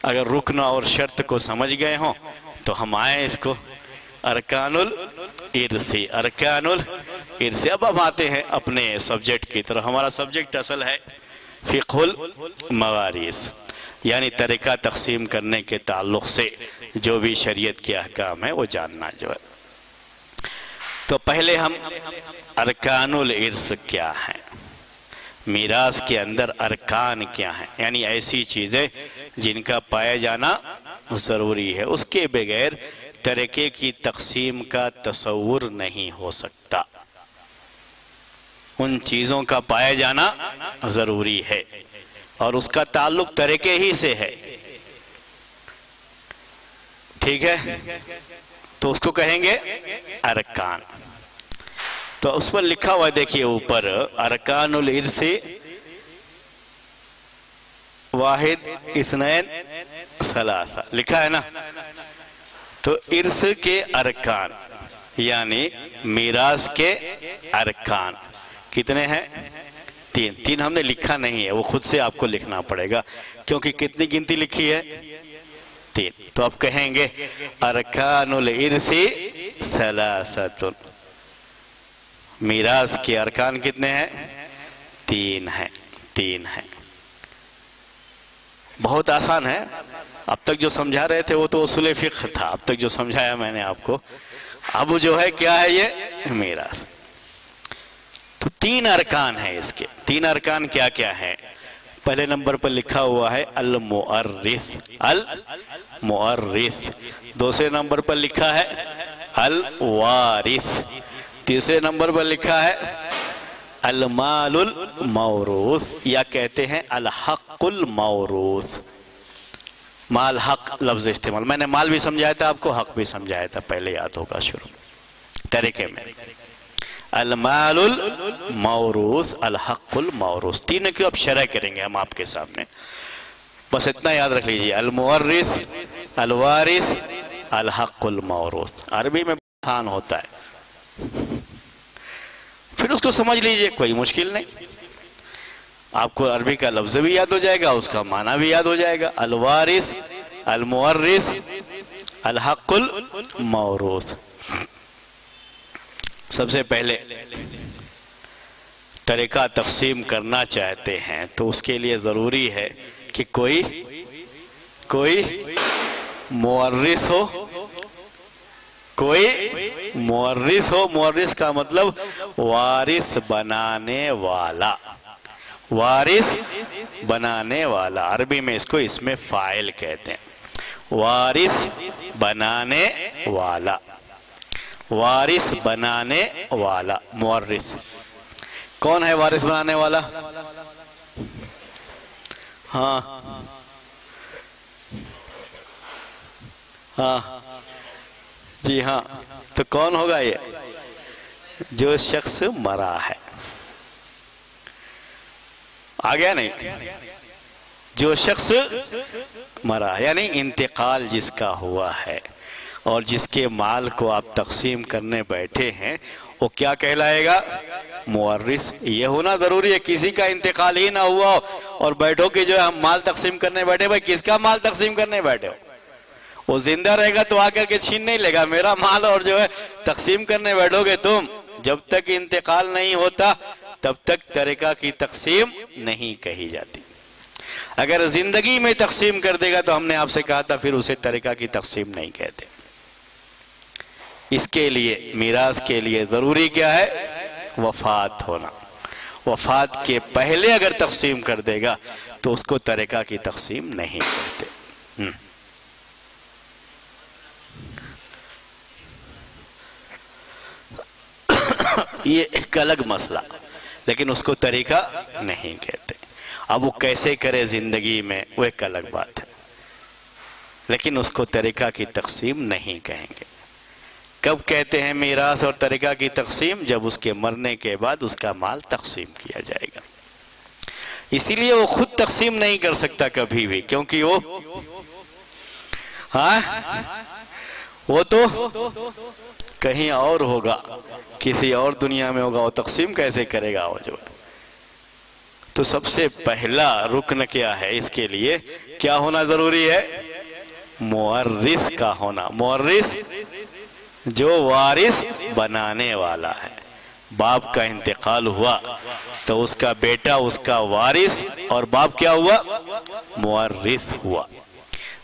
اگر رکن اور شرط کو سمجھ گئے ہوں تو ہم آئیں اس کو ارکان الارث، ارکان الارث۔ اب ہم آتے ہیں اپنے سبجیکٹ کی طرف۔ ہمارا سبجیکٹ اصل ہے فقہ الموارث، یعنی طریقہ تقسیم کرنے کے تعلق سے جو بھی شریعت کے احکام ہے وہ جاننا جو ہے۔ تو پہلے ہم ارکان الارث کیا ہیں، میراث کے اندر ارکان کیا ہیں، یعنی ایسی چیزیں جن کا پایا جانا ضروری ہے، اس کے بغیر طریقے کی تقسیم کا تصور نہیں ہو سکتا۔ ان چیزوں کا پایا جانا ضروری ہے اور اس کا تعلق طریقے ہی سے ہے۔ ٹھیک ہے، تو اس کو کہیں گے ارکان۔ تو اس پر لکھا ہوا دیکھیے اوپر، ارکان الارث واحد اثنین ثلاثہ لکھا ہے نا۔ تو ارث کے ارکان یعنی میراث کے ارکان کتنے ہیں؟ تین۔ تین ہم نے لکھا نہیں ہے، وہ خود سے آپ کو لکھنا پڑے گا کیونکہ کتنی گنتی لکھی ہے؟ تین۔ تو آپ کہیں گے ارکان الارث ثلاثۃ، میراث کے ارکان کتنے ہیں؟ تین ہیں، تین ہیں۔ بہت آسان ہے، اب تک جو سمجھا رہے تھے وہ تو اصول فقہ تھا، اب تک جو سمجھایا میں نے آپ کو، اب جو ہے کیا ہے یہ میراث۔ تو تین ارکان ہیں اس کے۔ تین ارکان کیا کیا ہیں؟ پہلے نمبر پر لکھا ہوا ہے المؤرث، المؤرث۔ دوسرے نمبر پر لکھا ہے الوارث۔ تیسرے نمبر پر لکھا ہے المال الموروث، یا کہتے ہیں الحق الموروث۔ مال حق لفظ استعمال، میں نے مال بھی سمجھایا تھا آپ کو، حق بھی سمجھایا تھا، پہلے یاد ہوگا شروع طریقے میں۔ المال الموروث، الحق الموروث، تینوں کی اب شرح کریں گے ہم آپ کے سامنے، بس اتنا یاد رکھ لیجئے، المؤرث، الوارث، الحق الموروث۔ عربی میں آسان ہوتا ہے، پھر اس کو سمجھ لیجئے، کوئی مشکل نہیں، آپ کو عربی کا لفظ بھی یاد ہو جائے گا، اس کا معنی بھی یاد ہو جائے گا۔ الوارث، المؤرث، الحق الموروث۔ سب سے پہلے طریقہ تقسیم کرنا چاہتے ہیں تو اس کے لیے ضروری ہے کہ کوئی مورث ہو، کوئی مورث ہو۔ مورث کا مطلب وارث بنانے والا، وارث بنانے والا، عربی میں اس کو اسم فاعل کہتے ہیں، وارث بنانے والا، وارث بنانے والا، مورث۔ کون ہے وارث بنانے والا؟ ہاں ہاں جی ہاں، تو کون ہوگا یہ؟ جو شخص مرا ہے، آ گیا نہیں؟ جو شخص مرا یعنی انتقال جس کا ہوا ہے اور جس کے مال کو آپ تقسیم کرنے بیٹھے ہیں، وہ کیا کہلائے گا؟ مورث۔ یہ ہونا ضروری ہے، کسی کا انتقال ہی نہ ہوا ہو اور بیٹھو کہ جو ہے ہم مال تقسیم کرنے بیٹھے، بھائی کس کا مال تقسیم کرنے بیٹھے ہو؟ وہ زندہ رہے گا تو آ کر کے چھین نہیں لے گا میرا مال، اور جو ہے تقسیم کرنے بیٹھو گے تم، جب تک انتقال نہیں ہوتا تب تک طریقہ کی تقسیم نہیں کہی جاتی۔ اگر زندگی میں تقسیم کر دے گا تو ہم نے آپ سے کہا تھا پھر اسے طریقہ کی تقسیم نہیں کہتے۔ اس کے لیے میراث کے لیے ضروری کیا ہے؟ وفات ہونا۔ وفات کے پہلے اگر تقسیم کر دے گا تو اس کو طریقہ کی تقسیم نہیں کہتے۔ یہ ایک الگ مسئلہ، لیکن اس کو طریقہ نہیں کہتے۔ اب وہ کیسے کرے زندگی میں وہ ایک الگ بات ہے، لیکن اس کو طریقہ کی تقسیم نہیں کہیں گے۔ کب کہتے ہیں میراث اور طریقہ کی تقسیم؟ جب اس کے مرنے کے بعد اس کا مال تقسیم کیا جائے گا۔ اسی لیے وہ خود تقسیم نہیں کر سکتا کبھی بھی، کیونکہ وہ تو کہیں اور ہوگا، کسی اور دنیا میں ہوگا، وہ تقسیم کیسے کرے گا وہ جو۔ تو سب سے پہلا رکن کیا ہے اس کے لیے؟ کیا ہونا ضروری ہے؟ مورث کا ہونا۔ مورث جو وارث بنانے والا ہے۔ باپ کا انتقال ہوا تو اس کا بیٹا اس کا وارث، اور باپ کیا ہوا؟ مورث ہوا۔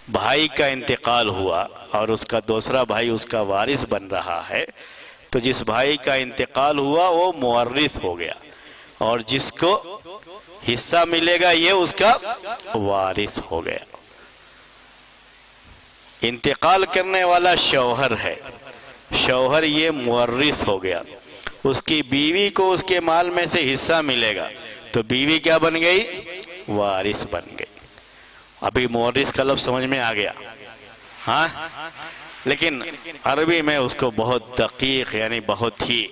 بھائی کا انتقال ہوا اور اس کا دوسرا بھائی اس کا وارث بن رہا ہے، تو جس بھائی کا انتقال ہوا وہ مورث ہو گیا، اور جس کو حصہ ملے گا یہ اس کا وارث ہو گیا۔ انتقال کرنے والا شوہر ہے، شوہر یہ مورث ہو گیا، اس کی بیوی کو اس کے مال میں سے حصہ ملے گا، تو بیوی کیا بن گئی؟ وارث بن گئی۔ ابھی مورث کا لفظ سمجھ میں آ گیا، ہاں؟ لیکن عربی میں اس کو بہت دقیق، یعنی بہت ہی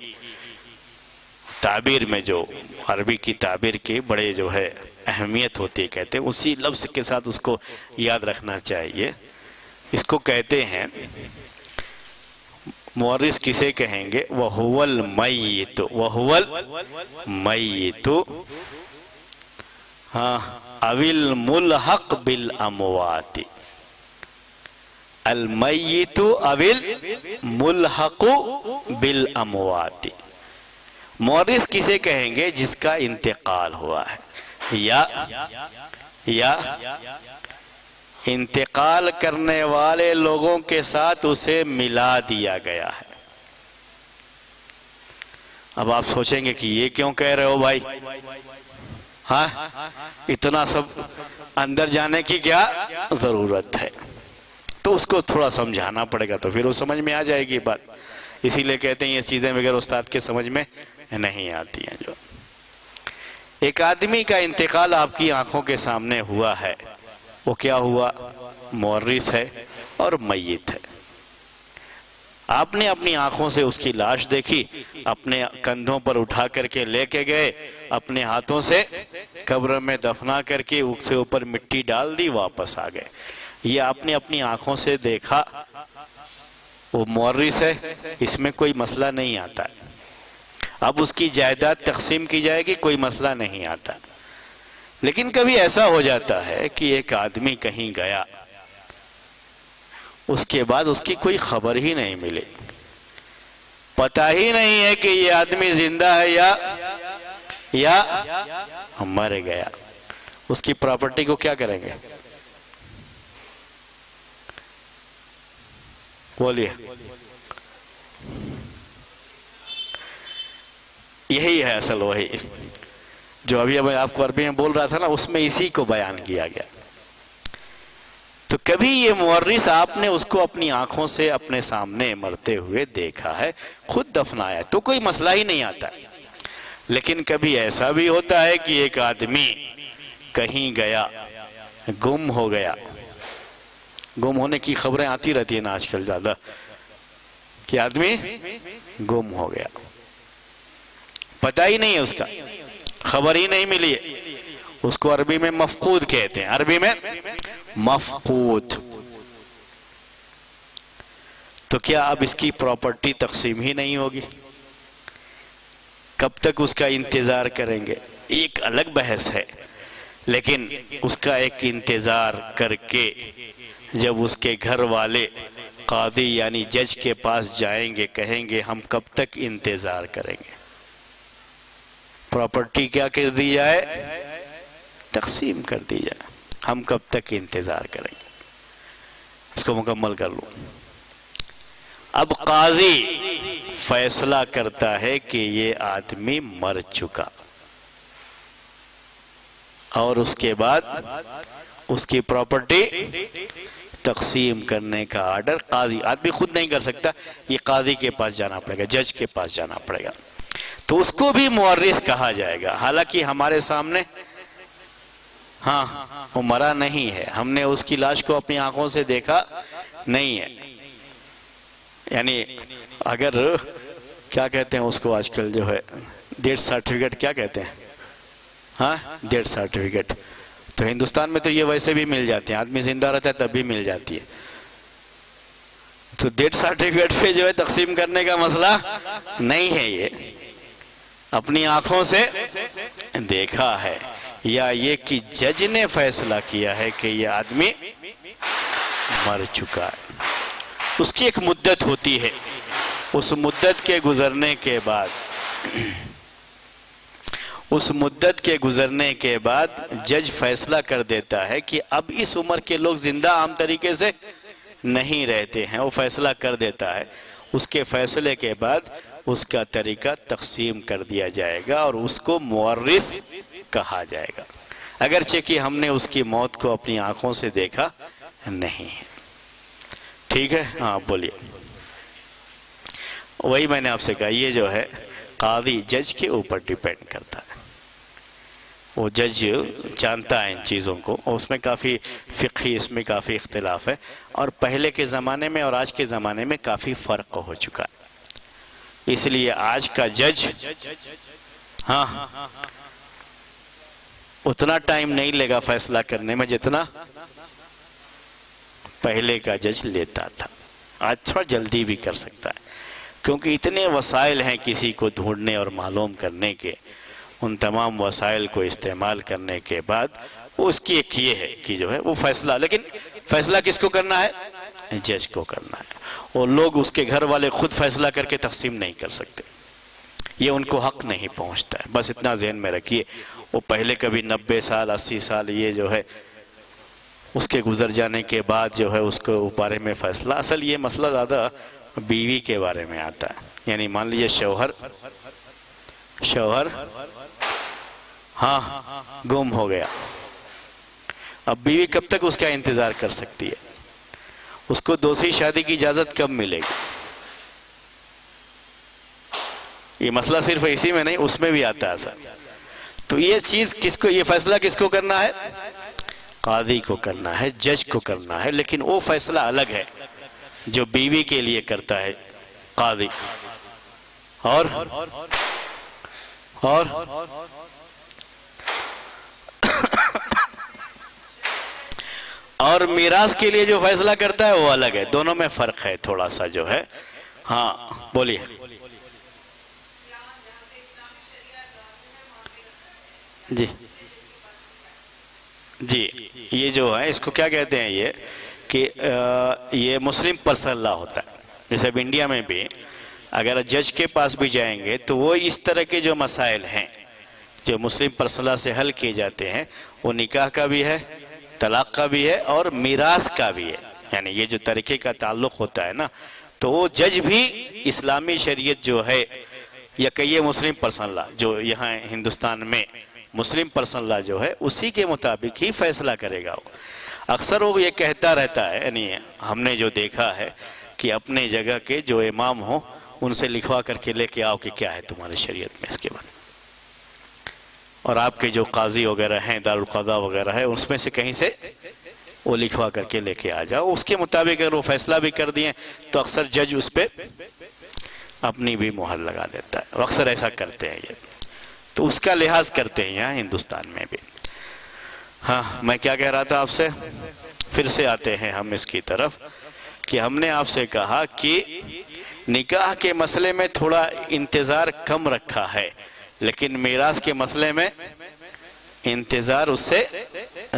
تعبیر میں جو عربی کی تعبیر کی بڑے جو ہے اہمیت ہوتی ہے، کہتے ہیں اسی لفظ کے ساتھ اس کو یاد رکھنا چاہیے۔ اس کو کہتے ہیں مورث کسے کہیں گے؟ وَهُوَ الْمَيِّتُ وَهُوَ الْمَيِّتُ أَوِ الْمُلْحَقُ بِالْأَمْوَاتِ۔ الْمَيِّتُ أَوِ الْمُلْحَقُ بِالْأَمْوَاتِ۔ مورث کسے کہیں گے؟ جس کا انتقال ہوا ہے یا انتقال کرنے والے لوگوں کے ساتھ اسے ملا دیا گیا ہے۔ اب آپ سوچیں گے کہ یہ کیوں کہہ رہے ہو بھائی؟ ہاں، اتنا سب اندر جانے کی کیا ضرورت ہے؟ تو اس کو تھوڑا سمجھانا پڑے گا، تو پھر وہ سمجھ میں آ جائے گی بات۔ اسی لیے کہتے ہیں یہ چیزیں بغیر استاد کے سمجھ میں نہیں آتی ہیں۔ جو ایک آدمی کا انتقال آپ کی آنکھوں کے سامنے ہوا ہے، وہ کیا ہوا؟ مورث ہے اور میت ہے۔ آپ نے اپنی آنکھوں سے اس کی لاش دیکھی، اپنے کندھوں پر اٹھا کر کے لے کے گئے، اپنے ہاتھوں سے قبر میں دفنا کر کے اس سے اوپر مٹی ڈال دی، واپس آ گئے۔ یہ آپ نے اپنی آنکھوں سے دیکھا، وہ مورث ہے، اس میں کوئی مسئلہ نہیں آتا ہے۔ اب اس کی جائیداد تقسیم کی جائے گی، کوئی مسئلہ نہیں آتا۔ لیکن کبھی ایسا ہو جاتا ہے کہ ایک آدمی کہیں گیا، اس کے بعد اس کی کوئی خبر ہی نہیں ملی، پتہ ہی نہیں ہے کہ یہ آدمی زندہ ہے یا مر گیا۔ اس کی پراپرٹی کو کیا کریں گے؟ بولیے۔ یہی ہے اصل، وہی جو ابھی آپ کو عربی میں بول رہا تھا نا، اس میں اسی کو بیان کیا گیا۔ تو کبھی یہ مورث آپ نے اس کو اپنی آنکھوں سے اپنے سامنے مرتے ہوئے دیکھا ہے، خود دفنایا، تو کوئی مسئلہ ہی نہیں آتا۔ لیکن کبھی ایسا بھی ہوتا ہے کہ ایک آدمی کہیں گیا، گم ہو گیا۔ گم ہونے کی خبریں آتی رہتی ہیں نا آج کل زیادہ، کہ آدمی گم ہو گیا، پتہ ہی نہیں ہے اس کا، خبر ہی نہیں ملی ہے۔ اس کو عربی میں مفقود کہتے ہیں، عربی میں مفقود۔ تو کیا اب اس کی پراپرٹی تقسیم ہی نہیں ہوگی؟ کب تک اس کا انتظار کریں گے؟ ایک الگ بحث ہے، لیکن اس کا ایک انتظار کر کے جب اس کے گھر والے قاضی یعنی جج کے پاس جائیں گے، کہیں گے ہم کب تک انتظار کریں گے؟ پراپرٹی کیا کر دی جائے؟ تقسیم کر دی جائے۔ ہم کب تک انتظار کریں گے؟ اس کو مکمل کر لوں۔ اب قاضی فیصلہ کرتا ہے کہ یہ آدمی مر چکا، اور اس کے بعد اس کی پراپرٹی تقسیم کرنے کا آرڈر قاضی، آدمی خود نہیں کر سکتا، یہ قاضی کے پاس جانا پڑے گا، جج کے پاس جانا پڑے گا۔ تو اس کو بھی مورث کہا جائے گا، حالانکہ ہمارے سامنے ہاں وہ مرا نہیں ہے، ہم نے اس کی لاش کو اپنی آنکھوں سے دیکھا نہیں ہے. یعنی اگر کیا کہتے ہیں اس کو آج کل جو ہے ڈیتھ سرٹیفکیٹ کیا کہتے ہیں، ہاں ڈیتھ سرٹیفکیٹ، تو ہندوستان میں تو یہ ویسے بھی مل جاتے ہیں، آدمی زندہ رہتا ہے تب بھی مل جاتی ہے. تو ڈیتھ سرٹیفکیٹ پہ جو ہے تقسیم کرنے کا مسئلہ نہیں ہے، یہ اپنی آنکھوں سے دیکھا ہے، یا یہ کہ جج نے فیصلہ کیا ہے کہ یہ آدمی مر چکا ہے. اس کی ایک مدت ہوتی ہے، اس مدت کے گزرنے کے بعد جج فیصلہ کر دیتا ہے کہ اب اس عمر کے لوگ زندہ عام طریقے سے نہیں رہتے ہیں، وہ فیصلہ کر دیتا ہے. اس کے فیصلے کے بعد اس کا طریقہ تقسیم کر دیا جائے گا اور اس کو مورث کہا جائے گا، اگرچہ کہ ہم نے اس کی موت کو اپنی آنکھوں سے دیکھا نہیں ہے. ٹھیک ہے، ہاں بولیے. وہی میں نے آپ سے کہا، یہ جو ہے قاضی جج کے اوپر ڈیپینڈ کرتا ہے، وہ جج جانتا ہے ان چیزوں کو، اور اس میں کافی فقہی، اس میں کافی اختلاف ہے، اور پہلے کے زمانے میں اور آج کے زمانے میں کافی فرق ہو چکا ہے. اس لیے آج کا جج ہاں اتنا ٹائم نہیں لے گا فیصلہ کرنے میں جتنا پہلے کا جج لیتا تھا. آج تھوڑا جلدی بھی کر سکتا ہے، کیونکہ اتنے وسائل ہیں کسی کو ڈھونڈنے اور معلوم کرنے کے. ان تمام وسائل کو استعمال کرنے کے بعد وہ اس کی ایک یہ ہے کہ جو ہے وہ فیصلہ، لیکن فیصلہ کس کو کرنا ہے؟ جج کو کرنا ہے. اور لوگ اس کے گھر والے خود فیصلہ کر کے تقسیم نہیں کر سکتے، یہ ان کو حق نہیں پہنچتا ہے. بس اتنا ذہن میں رکھیے. وہ پہلے کبھی 90 سال 80 سال یہ جو ہے اس کے گزر جانے کے بعد جو ہے اس کو بارے میں فیصلہ، اصل یہ مسئلہ زیادہ بیوی کے بارے میں آتا ہے. یعنی مان لیجئے شوہر ہاں گم ہو گیا، اب بیوی کب تک اس کا انتظار کر سکتی ہے؟ اس کو دوسری شادی کی اجازت کب ملے گی؟ یہ مسئلہ صرف اسی میں نہیں، اس میں بھی آتا ہے سر. تو یہ چیز کس کو، یہ فیصلہ کس کو کرنا ہے؟ قاضی کو کرنا ہے، جج کو کرنا ہے. لیکن وہ فیصلہ الگ ہے جو بیوی کے لیے کرتا ہے قاضی. اور میراث کے لیے جو فیصلہ کرتا ہے وہ الگ ہے. دونوں میں فرق ہے تھوڑا سا جو ہے. ہاں بولیے. جی یہ جو ہے اس کو کیا کہتے ہیں، یہ کہ یہ مسلم پرسنل لا ہوتا ہے. جیسے اب انڈیا میں بھی اگر جج کے پاس بھی جائیں گے تو وہ اس طرح کے جو مسائل ہیں جو مسلم پرسنل لا سے حل کیے جاتے ہیں، وہ نکاح کا بھی ہے، طلاق کا بھی ہے، اور میراث کا بھی ہے. یعنی یہ جو طریقے کا تعلق ہوتا ہے نا، تو وہ جج بھی اسلامی شریعت جو ہے یا کہیے مسلم پرسنل لا جو یہاں ہندوستان میں مسلم پرسنل لا جو ہے اسی کے مطابق ہی فیصلہ کرے گا. اکثر وہ یہ کہتا رہتا ہے، یعنی ہم نے جو دیکھا ہے کہ اپنے جگہ کے جو امام ہوں ان سے لکھوا کر کے لے کے آؤ کہ کیا ہے تمہاری شریعت میں اس کے بارے میں، اور آپ کے جو قاضی وغیرہ ہیں دارالقضاء وغیرہ ہے اس میں سے کہیں سے وہ لکھوا کر کے لے کے آ جاؤ. اس کے مطابق اگر وہ فیصلہ بھی کر دیے تو اکثر جج اس پہ اپنی بھی مہر لگا دیتا ہے. اکثر ایسا کرتے ہیں یہ، تو اس کا لحاظ کرتے ہیں یہاں ہندوستان میں بھی. ہاں میں کیا کہہ رہا تھا آپ سے، پھر سے آتے ہیں ہم اس کی طرف کہ ہم نے آپ سے کہا کہ نکاح کے مسئلے میں تھوڑا انتظار کم رکھا ہے، لیکن میراث کے مسئلے میں انتظار اس سے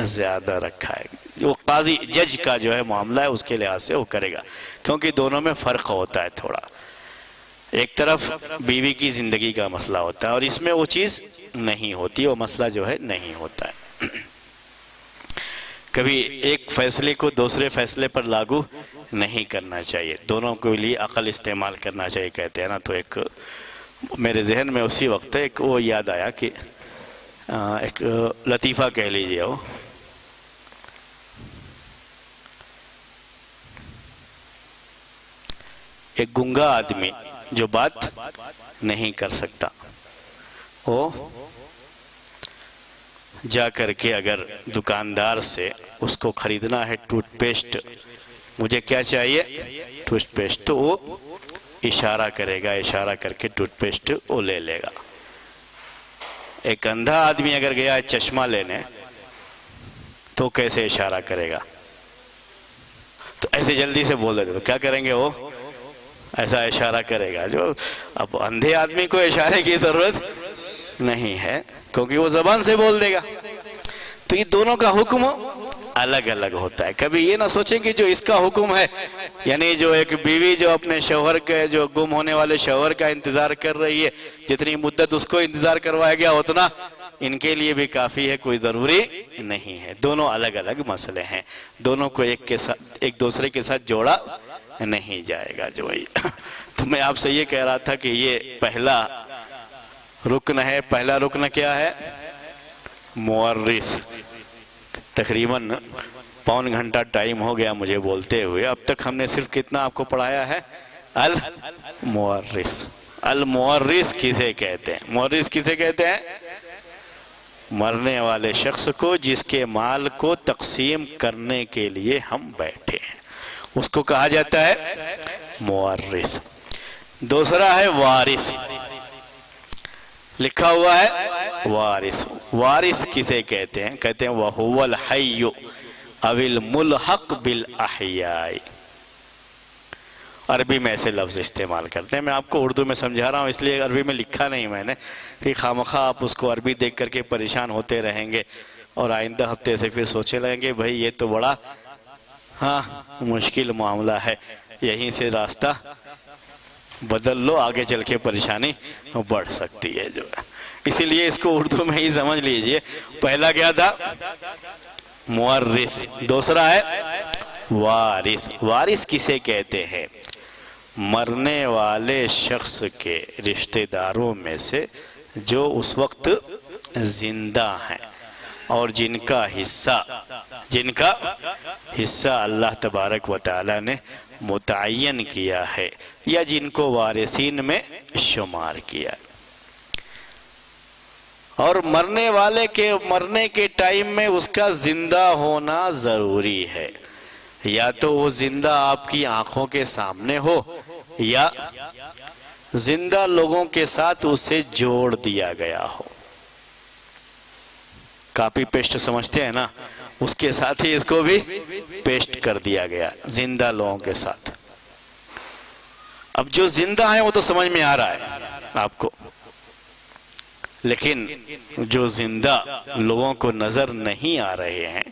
زیادہ رکھا ہے. وہ قاضی جج کا جو ہے معاملہ ہے اس کے لحاظ سے وہ کرے گا، کیونکہ دونوں میں فرق ہوتا ہے تھوڑا. ایک طرف بیوی کی زندگی کا مسئلہ ہوتا ہے اور اس میں وہ چیز نہیں ہوتی، وہ مسئلہ جو ہے نہیں ہوتا ہے. کبھی ایک فیصلے کو دوسرے فیصلے پر لاگو نہیں کرنا چاہیے، دونوں کے لیے عقل استعمال کرنا چاہیے کہتے ہیں نا. تو ایک میرے ذہن میں اسی وقت ایک وہ یاد آیا کہ ایک لطیفہ کہہ لیجئے، وہ ایک گنگا آدمی جو بات نہیں کر سکتا، وہ جا کر کے اگر دکاندار سے اس کو خریدنا ہے ٹوتھ پیسٹ، مجھے کیا چاہیے؟ ٹوتھ پیسٹ، تو وہ اشارہ کرے گا، اشارہ کر کے ٹوتھ پیسٹ وہ لے لے گا۔ ایک اندھا آدمی اگر گیا ہے چشمہ لینے تو کیسے اشارہ کرے گا؟ تو ایسے جلدی سے بول دیتے تو کیا کریں گے؟ وہ ایسا اشارہ کرے گا۔ جو اب اندھے آدمی کو اشارے کی ضرورت نہیں ہے کیونکہ وہ زبان سے بول دے گا۔ تو یہ دونوں کا حکم الگ الگ ہوتا ہے۔ کبھی یہ نہ سوچیں کہ جو اس کا حکم ہے، یعنی جو ایک بیوی جو اپنے شوہر کے، جو گم ہونے والے شوہر کا انتظار کر رہی ہے، جتنی مدت اس کو انتظار کروایا گیا اتنا ان کے لیے بھی کافی ہے، کوئی ضروری نہیں ہے۔ دونوں الگ الگ مسئلے ہیں، دونوں کو ایک دوسرے کے ساتھ جوڑا نہیں جائے گا۔ جو تو میں آپ سے یہ کہہ رہا تھا کہ یہ پہلا رکن ہے۔ پہلا رکن کیا ہے؟ مورث۔ تقریباً پون گھنٹہ ٹائم ہو گیا مجھے بولتے ہوئے، اب تک ہم نے صرف کتنا آپ کو پڑھایا ہے؟ المورث۔ المورث کسے کہتے ہیں؟ مورث کسے کہتے ہیں؟ مرنے والے شخص کو جس کے مال کو تقسیم کرنے کے لیے ہم بیٹھے ہیں، اس کو کہا جاتا ہے مورث۔ دوسرا ہے وارث، لکھا ہوا ہے وارث۔ وارث کسے کہتے ہیں؟ کہتے ہیں وَهُوَ الْحَيُّ أَوِ الْمُلْحَقُ بِالْأَحْيَاءِ۔ عربی میں ایسے لفظ استعمال کرتے ہیں، میں آپ کو اردو میں سمجھا رہا ہوں اس لیے عربی میں لکھا نہیں میں نے کہ خامخواہ آپ اس کو عربی دیکھ کر کے پریشان ہوتے رہیں گے اور آئندہ ہفتے سے پھر سوچے لگیں گے بھائی یہ تو بڑا مشکل معاملہ ہے، یہیں سے راستہ بدل لو، آگے چل کے پریشانی بڑھ سکتی ہے۔ جو اسی لیے اس کو اردو میں ہی سمجھ لیجئے۔ پہلا کیا تھا؟ مورث۔ دوسرا ہے وارث۔ وارث کسے کہتے ہیں؟ مرنے والے شخص کے رشتہ داروں میں سے جو اس وقت زندہ ہیں اور جن کا حصہ اللہ تبارک و تعالی نے متعین کیا ہے یا جن کو وارثین میں شمار کیا ہے، اور مرنے والے کے مرنے کے ٹائم میں اس کا زندہ ہونا ضروری ہے، یا تو وہ زندہ آپ کی آنکھوں کے سامنے ہو یا زندہ لوگوں کے ساتھ اسے جوڑ دیا گیا ہو۔ کاپی پیسٹ سمجھتے ہیں نا، اس کے ساتھ ہی اس کو بھی پیسٹ کر دیا گیا زندہ لوگوں کے ساتھ۔ اب جو زندہ ہیں وہ تو سمجھ میں آ رہا ہے آپ کو، لیکن جو زندہ لوگوں کو نظر نہیں آ رہے ہیں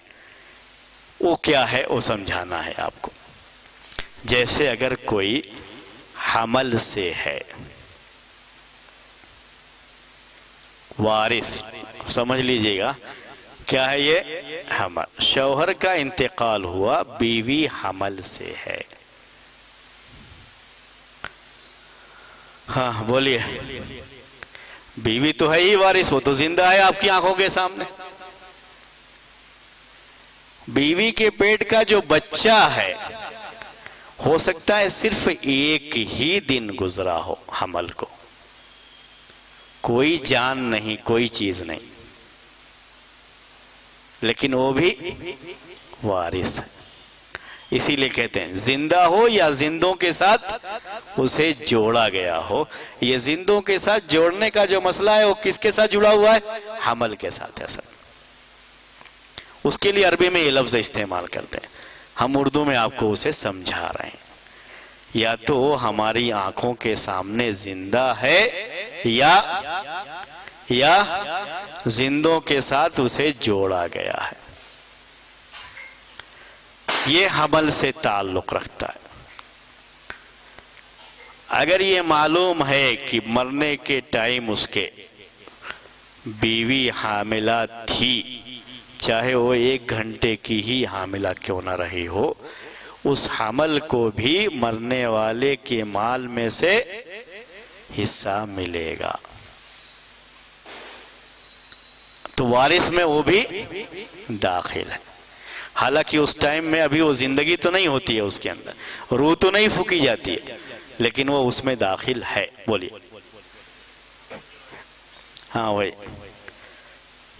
وہ کیا ہے وہ سمجھانا ہے آپ کو۔ جیسے اگر کوئی حمل سے ہے، وارث سمجھ لیجئے گا کیا ہے یہ؟ حمل۔ شوہر کا انتقال ہوا، بیوی حمل سے ہے۔ ہاں بولیے، بیوی تو ہے ہی وارث، وہ تو زندہ ہے آپ کی آنکھوں کے سامنے۔ بیوی کے پیٹ کا جو بچہ ہے ہو سکتا ہے صرف ایک ہی دن گزرا ہو حمل کو، کوئی جان نہیں، کوئی چیز نہیں، لیکن وہ بھی وارث ہے۔ اسی لئے کہتے ہیں زندہ ہو یا زندوں کے ساتھ اسے جوڑا گیا ہو۔ یہ زندوں کے ساتھ جوڑنے کا جو مسئلہ ہے وہ کس کے ساتھ جڑا ہوا ہے؟ حمل کے ساتھ ہے سر۔ اس کے لیے عربی میں یہ لفظ استعمال کرتے ہیں، ہم اردو میں آپ کو اسے سمجھا رہے ہیں۔ یا تو ہماری آنکھوں کے سامنے زندہ ہے یا زندوں کے ساتھ اسے جوڑا گیا ہے، یہ حمل سے تعلق رکھتا ہے۔ اگر یہ معلوم ہے کہ مرنے کے ٹائم اس کے بیوی حاملہ تھی، چاہے وہ 1 گھنٹے کی ہی حاملہ کیوں نہ رہی ہو، اس حمل کو بھی مرنے والے کے مال میں سے حصہ ملے گا۔ تو وارث میں وہ بھی داخل ہے، حالانکہ اس ٹائم میں ابھی وہ زندگی تو نہیں ہوتی ہے اس کے اندر، روح تو نہیں پھونکی جاتی ہے، لیکن وہ اس میں داخل ہے۔ بولیے ہاں وہی،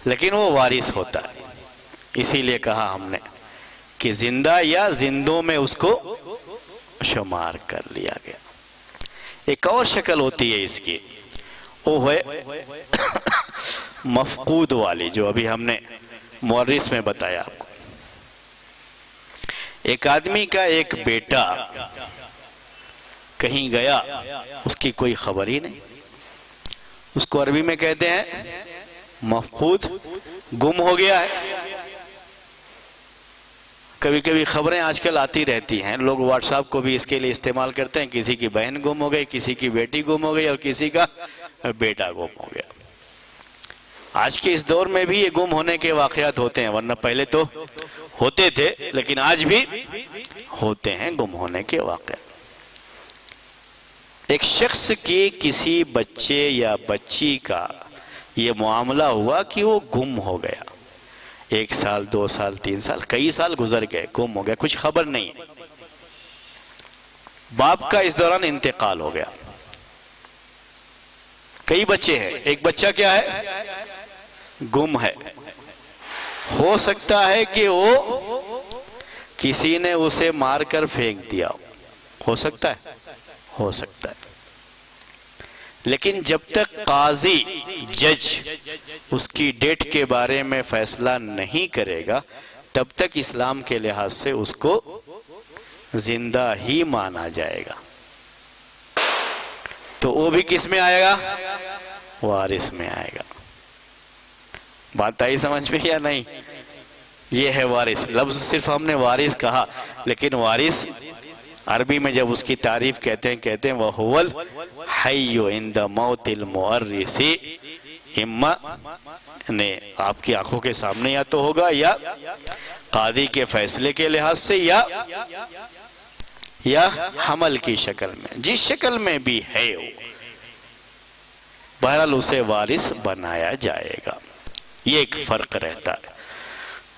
لیکن وہ وارث ہوتا ہے، اسی لیے کہا ہم نے کہ زندہ یا زندوں میں اس کو شمار کر لیا گیا۔ ایک اور شکل ہوتی ہے اس کی، وہ ہے مفقود والی، جو ابھی ہم نے مورث میں بتایا آپ کو۔ ایک آدمی کا ایک بیٹا کہیں گیا، اس کی کوئی خبر ہی نہیں، اس کو عربی میں کہتے ہیں مفقود، گم ہو گیا ہے۔ کبھی کبھی خبریں آج کل آتی رہتی ہیں، لوگ واٹس ایپ کو بھی اس کے لیے استعمال کرتے ہیں، کسی کی بہن گم ہو گئی، کسی کی بیٹی گم ہو گئی، اور کسی کا بیٹا گم ہو گیا۔ آج کے اس دور میں بھی یہ گم ہونے کے واقعات ہوتے ہیں، ورنہ پہلے تو ہوتے تھے، لیکن آج بھی ہوتے ہیں گم ہونے کے واقعات۔ ایک شخص کی کسی بچے یا بچی کا یہ معاملہ ہوا کہ وہ گم ہو گیا، 1 سال 2 سال 3 سال کئی سال گزر گئے، گم ہو گیا، کچھ خبر نہیں ہے۔ باپ کا اس دوران انتقال ہو گیا۔ کئی بچے ہیں، ایک بچہ کیا ہے؟ گم ہے۔ ہو سکتا ہے کہ وہ کسی نے اسے مار کر پھینک دیا ہو سکتا ہے، ہو سکتا ہے، لیکن جب تک قاضی جج اس کی ڈیٹ کے بارے میں فیصلہ نہیں کرے گا، تب تک اسلام کے لحاظ سے اس کو زندہ ہی مانا جائے گا۔ تو وہ بھی کس میں آئے گا؟ وارث میں آئے گا۔ بات آئی سمجھ میں یا نہیں؟ یہ ہے وارث۔ لفظ صرف ہم نے وارث کہا، لیکن وارث عربی میں جب اس کی تعریف کہتے ہیں وَهُوَ الْحَيُّ عِنْدَ مَوْتِ الْمُؤَرِّثِ، اما نے آپ کی آنکھوں کے سامنے یا تو ہوگا، یا قاضی کے فیصلے کے لحاظ سے، یا حمل کی شکل میں، جس شکل میں بھی ہے وہ، بہرحال اسے وارث بنایا جائے گا۔ یہ ایک فرق رہتا ہے۔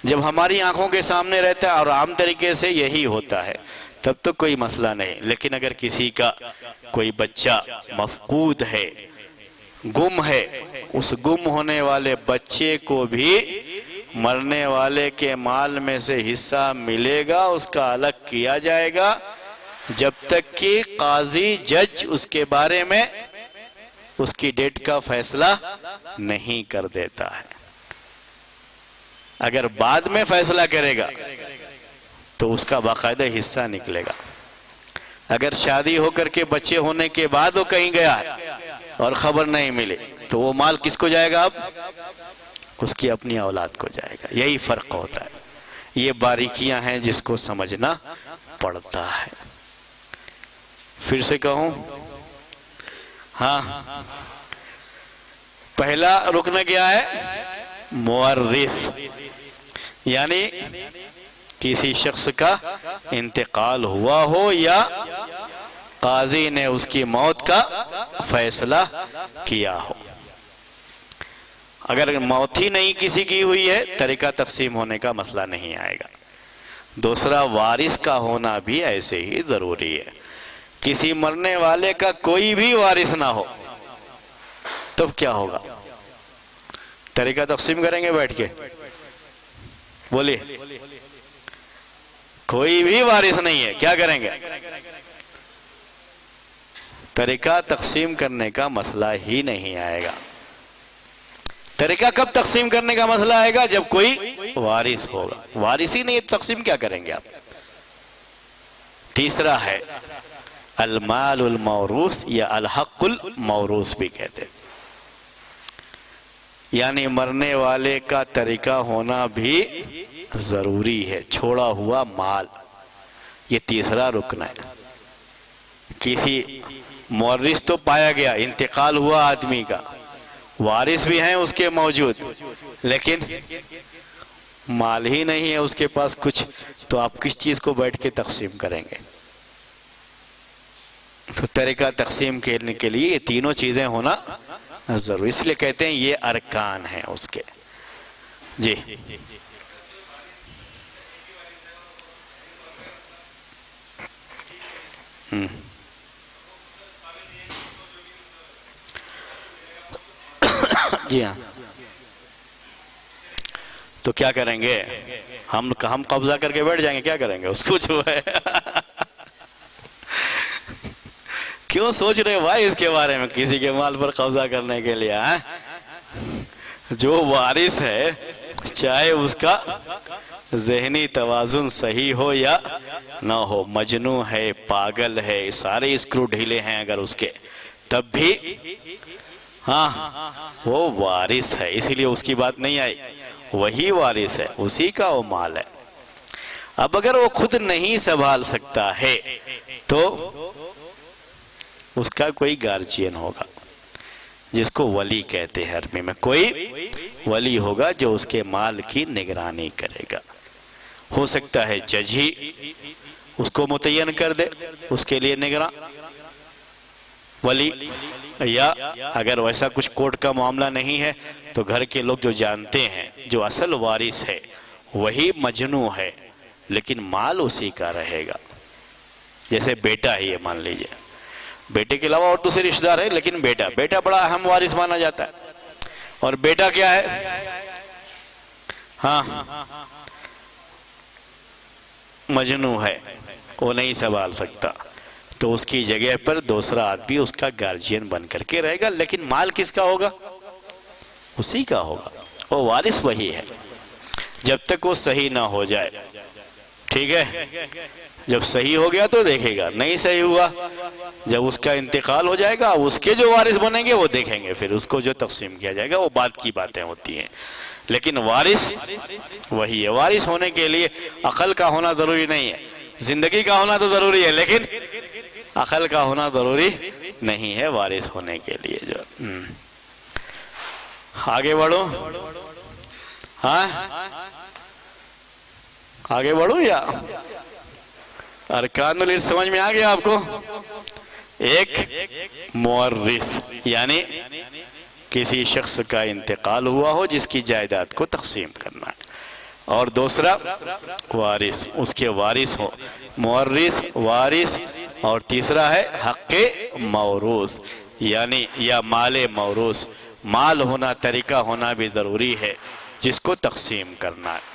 جب ہماری آنکھوں کے سامنے رہتا ہے اور عام طریقے سے یہی ہوتا ہے، تب تو کوئی مسئلہ نہیں، لیکن اگر کسی کا کوئی بچہ مفقود ہے، گم ہے، اس گم ہونے والے بچے کو بھی مرنے والے کے مال میں سے حصہ ملے گا، اس کا الگ کیا جائے گا، جب تک کہ قاضی جج اس کے بارے میں اس کی ڈیٹ کا فیصلہ نہیں کر دیتا ہے۔ اگر بعد میں فیصلہ کرے گا تو اس کا باقاعدہ حصہ نکلے گا۔ اگر شادی ہو کر کے بچے ہونے کے بعد وہ کہیں گیا ہے اور خبر نہیں ملی، تو وہ مال کس کو جائے گا؟ اب اس کی اپنی اولاد کو جائے گا۔ یہی فرق ہوتا ہے۔ یہ باریکیاں ہیں جس کو سمجھنا پڑتا ہے۔ پھر سے کہوں، ہاں، پہلا رکن کیا ہے؟ مورث، یعنی کسی شخص کا انتقال ہوا ہو یا قاضی نے اس کی موت کا فیصلہ کیا ہو۔ اگر موت ہی نہیں کسی کی ہوئی ہے، طریقہ تقسیم ہونے کا مسئلہ نہیں آئے گا۔ دوسرا، وارث کا ہونا بھی ایسے ہی ضروری ہے۔ کسی مرنے والے کا کوئی بھی وارث نہ ہو تب کیا ہوگا؟ طریقہ تقسیم کریں گے بیٹھ کے؟ بولیے، کوئی بھی وارث نہیں ہے، کیا کریں گے؟ طریقہ تقسیم کرنے کا مسئلہ ہی نہیں آئے گا۔ طریقہ کب تقسیم کرنے کا مسئلہ آئے گا؟ جب کوئی وارث ہوگا۔ وارث ہی نہیں، تقسیم کیا کریں گے آپ؟ تیسرا ہے المال الموروث، یا الحق الموروث بھی کہتے ہیں، یعنی مرنے والے کا طریقہ ہونا بھی ضروری ہے، چھوڑا ہوا مال۔ یہ تیسرا رکن ہے۔ کسی مورث تو پایا گیا، انتقال ہوا آدمی کا، وارث بھی ہیں اس کے موجود، لیکن مال ہی نہیں ہے اس کے پاس کچھ، تو آپ کس چیز کو بیٹھ کے تقسیم کریں گے؟ تو طریقہ تقسیم کرنے کے لیے یہ تینوں چیزیں ہونا ضروری، اس لیے کہتے ہیں یہ ارکان ہیں اس کے۔ جی، جی ہاں، تو کیا کریں گے؟ ہم قبضہ کر کے بیٹھ جائیں گے؟ کیا کریں گے اس کو جو ہے کیوں سوچ رہے بھائی اس کے بارے میں کسی کے مال پر قبضہ کرنے کے لیے؟ جو وارث ہے چاہے اس کا ذہنی توازن صحیح ہو یا نہ ہو، مجنون ہے، پاگل ہے، سارے اسکرو ڈھیلے ہیں اگر اس کے، تب بھی ہاں وہ وارث ہے، اسی لیے اس کی بات نہیں آئی، وہی وارث ہے، اسی کا وہ مال ہے۔ اب اگر وہ خود نہیں سنبھال سکتا ہے تو اس کا کوئی گارجین ہوگا، جس کو ولی کہتے ہیں عربی میں، کوئی ولی ہوگا جو اس کے مال کی نگرانی کرے گا۔ ہو سکتا ہے جج ہی اس کو متعین کر دے، اس کے لیے نگراں ولی، یا اگر ویسا کچھ کورٹ کا معاملہ نہیں ہے تو گھر کے لوگ جو جانتے ہیں جو اصل وارث ہے وہی مجنون ہے لیکن مال اسی کا رہے گا۔ جیسے بیٹا ہی ہے، مان لیجئے بیٹے کے علاوہ اور دوسرے رشتہ دار ہے، لیکن بیٹا بڑا اہم وارث مانا جاتا ہے، اور بیٹا کیا ہے؟ ہاں مجنون ہے، وہ نہیں سنبھال سکتا، تو اس کی جگہ پر دوسرا آدمی اس کا گارجین بن کر کے رہے گا، لیکن مال کس کا ہوگا؟ اسی کا ہوگا، وہ وارث وہی ہے جب تک وہ صحیح نہ ہو جائے۔ ٹھیک ہے، جب صحیح ہو گیا تو دیکھے گا، نہیں صحیح ہوا جب اس کا انتقال ہو جائے گا، اس کے جو وارث بنیں گے وہ دیکھیں گے، پھر اس کو جو تقسیم کیا جائے گا، وہ بعد کی باتیں ہوتی ہیں، لیکن وارث وہی ہے۔ وارث ہونے کے لیے عقل کا ہونا ضروری نہیں ہے، زندگی کا ہونا تو ضروری ہے، لیکن عقل کا ہونا ضروری نہیں ہے وارث ہونے کے لیے۔ جو آگے بڑھو، ہاں آگے بڑھو یا ارکان الارث سمجھ میں آ گیا آپ کو؟ ایک مورث یعنی کسی شخص کا انتقال ہوا ہو جس کی جائیداد کو تقسیم کرنا ہے، اور دوسرا وارث، اس کے وارث ہو، مورث، وارث، اور تیسرا ہے حق موروث یعنی یا مال موروث، مال ہونا، طریقہ ہونا بھی ضروری ہے جس کو تقسیم کرنا ہے۔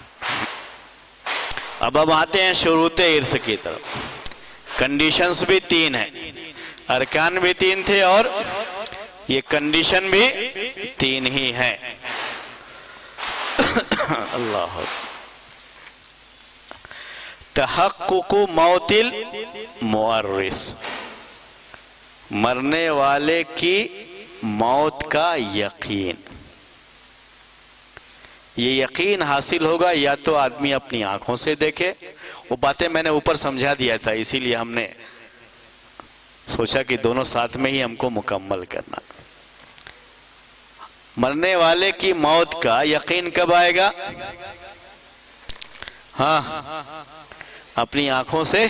اب ہم آتے ہیں شروط ارث کی طرف۔ کنڈیشنز بھی تین ہیں، ارکان بھی تین تھے اور یہ کنڈیشن بھی تین ہی ہیں۔ اللہ تحقق موت المورث، مرنے والے کی موت کا یقین۔ یہ یقین حاصل ہوگا یا تو آدمی اپنی آنکھوں سے دیکھے، وہ باتیں میں نے اوپر سمجھا دیا تھا، اسی لیے ہم نے سوچا کہ دونوں ساتھ میں ہی ہم کو مکمل کرنا۔ مرنے والے کی موت کا یقین کب آئے گا؟ ہاں اپنی آنکھوں سے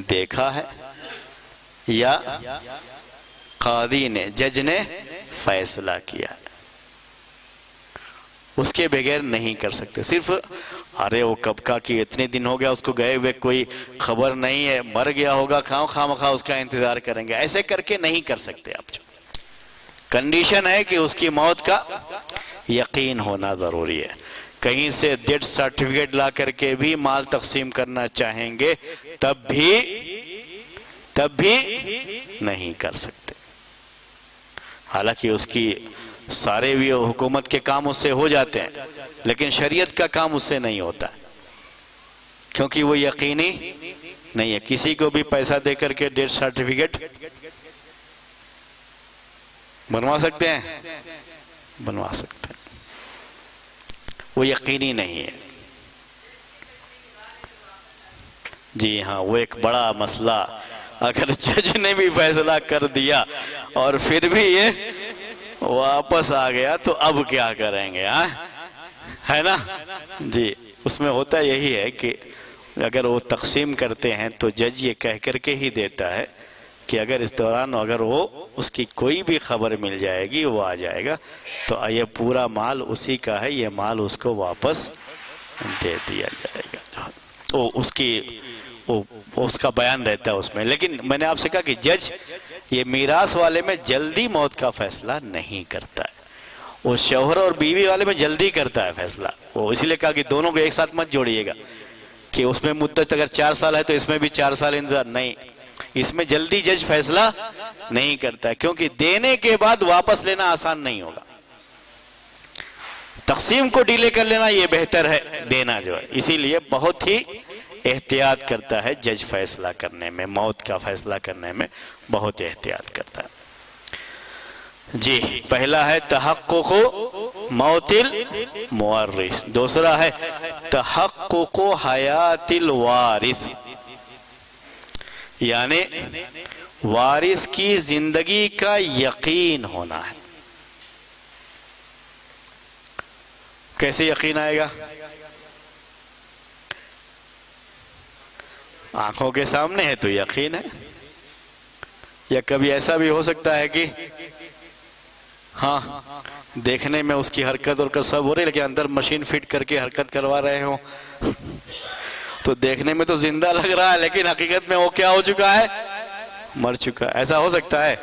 دیکھا ہے یا قاضی نے، جج نے فیصلہ کیا ہے، اس کے بغیر نہیں کر سکتے۔ صرف ارے وہ کب کا کہ اتنے دن ہو گیا اس کو گئے ہوئے، کوئی خبر نہیں ہے، مر گیا ہوگا، خواہ اس کا انتظار کریں گے، ایسے کر کے نہیں کر سکتے آپ۔ جو کنڈیشن ہے کہ اس کی موت کا یقین ہونا ضروری ہے۔ کہیں سے ڈیتھ سرٹیفکیٹ لا کر کے بھی مال تقسیم کرنا چاہیں گے تب بھی نہیں کر سکتے، حالانکہ اس کی سارے بھی حکومت کے کام اس سے ہو جاتے ہیں، لیکن شریعت کا کام اس سے نہیں ہوتا، کیونکہ وہ یقینی نہیں ہے۔ کسی کو بھی پیسہ دے کر کے ڈیتھ سرٹیفکیٹ بنوا سکتے ہیں؟ بنوا سکتے ہیں، وہ یقینی نہیں ہے۔ جی ہاں، وہ ایک بڑا مسئلہ، اگر جج نے بھی فیصلہ کر دیا اور پھر بھی یہ واپس آ گیا تو اب کیا کریں گے؟ ہے نا؟ جی اس میں ہوتا یہی ہے کہ اگر وہ تقسیم کرتے ہیں تو جج یہ کہہ کر کے ہی دیتا ہے کہ اگر اس دوران اگر وہ اس کی کوئی بھی خبر مل جائے گی، وہ آ جائے گا تو یہ پورا مال اسی کا ہے، یہ مال اس کو واپس دے دیا جائے گا۔ اس کا بیان رہتا ہے اس میں۔ لیکن میں نے آپ سے کہا کہ جج یہ میراث والے میں جلدی موت کا فیصلہ نہیں کرتا ہے، وہ شوہر اور بیوی والے میں جلدی کرتا ہے فیصلہ، وہ اس لیے کہا کہ دونوں کو ایک ساتھ مت جوڑیے گا کہ اس میں مدت اگر 4 سال ہے تو اس میں بھی 4 سال انتظار، نہیں، اس میں جلدی جج فیصلہ نہیں کرتا ہے، کیونکہ دینے کے بعد واپس لینا آسان نہیں ہوگا، تقسیم کو ڈیلے کر لینا یہ بہتر ہے دینا جو ہے، اسی لیے بہت ہی احتیاط کرتا ہے جج فیصلہ کرنے میں، موت کا فیصلہ کرنے میں بہت احتیاط کرتا ہے۔ جی، پہلا ہے تحقق موت المورث، دوسرا ہے تحقق حیات الوارث، یعنی وارث کی زندگی کا یقین ہونا ہے۔ کیسے یقین آئے گا؟ آنکھوں کے سامنے ہے تو یقین ہے، یا کبھی ایسا بھی ہو سکتا ہے کہ ہاں دیکھنے میں اس کی حرکت اور سب ہو رہی لیکن اندر مشین فٹ کر کے حرکت کروا رہے ہوں تو دیکھنے میں تو زندہ لگ رہا ہے لیکن حقیقت میں وہ کیا ہو چکا ہے؟ مر چکا ہے، ایسا ہو سکتا ہے۔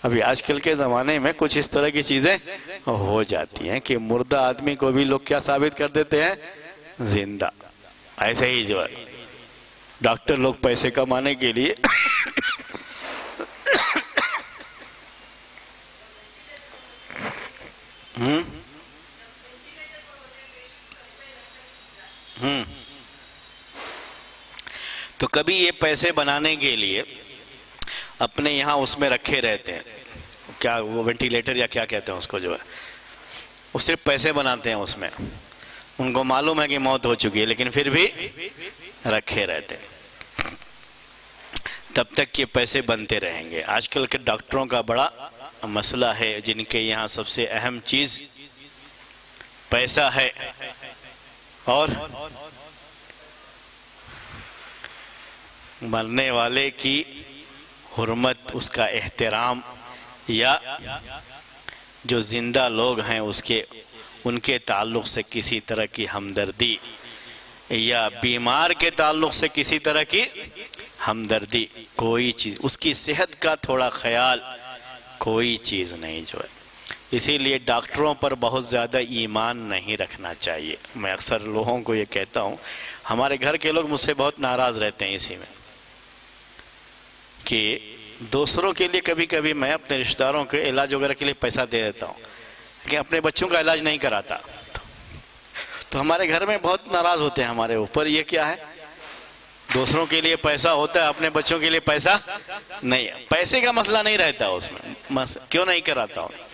ابھی آج کل کے زمانے میں کچھ اس طرح کی چیزیں ہو جاتی ہیں کہ مردہ آدمی کو بھی لوگ کیا ثابت کر دیتے ہیں؟ زندہ۔ ایسے ہی جو ہے ڈاکٹر لوگ پیسے کمانے کے لیے تو کبھی یہ پیسے بنانے کے لیے اپنے یہاں اس میں رکھے رہتے ہیں، کیا وہ وینٹیلیٹر یا کیا کہتے ہیں اس کو جو ہے، وہ صرف پیسے بناتے ہیں اس میں، ان کو معلوم ہے کہ موت ہو چکی ہے لیکن پھر بھی رکھے رہتے ہیں تب تک یہ پیسے بنتے رہیں گے۔ آج کل کے ڈاکٹروں کا بڑا مسئلہ ہے، جن کے یہاں سب سے اہم چیز پیسہ ہے اور مرنے والے کی حرمت، اس کا احترام، یا جو زندہ لوگ ہیں ان کے تعلق سے کسی طرح کی ہمدردی، یا بیمار کے تعلق سے کسی طرح کی ہمدردی، کوئی چیز، اس کی صحت کا تھوڑا خیال، کوئی چیز نہیں جو ہے۔ اسی لیے ڈاکٹروں پر بہت زیادہ ایمان نہیں رکھنا چاہیے۔ میں اکثر لوگوں کو یہ کہتا ہوں، ہمارے گھر کے لوگ مجھ سے بہت ناراض رہتے ہیں اسی میں کہ دوسروں کے لیے کبھی کبھی میں اپنے رشتہ داروں کے علاج وغیرہ کے لیے پیسہ دے دیتا ہوں لیکن اپنے بچوں کا علاج نہیں کراتا، تو ہمارے گھر میں بہت ناراض ہوتے ہیں ہمارے اوپر۔ یہ کیا ہے؟ دوسروں کے لیے پیسہ ہوتا ہے، اپنے بچوں کے لیے پیسہ نہیں، پیسے کا مسئلہ نہیں رہتا اس میں، کیوں نہیں کراتا ہوں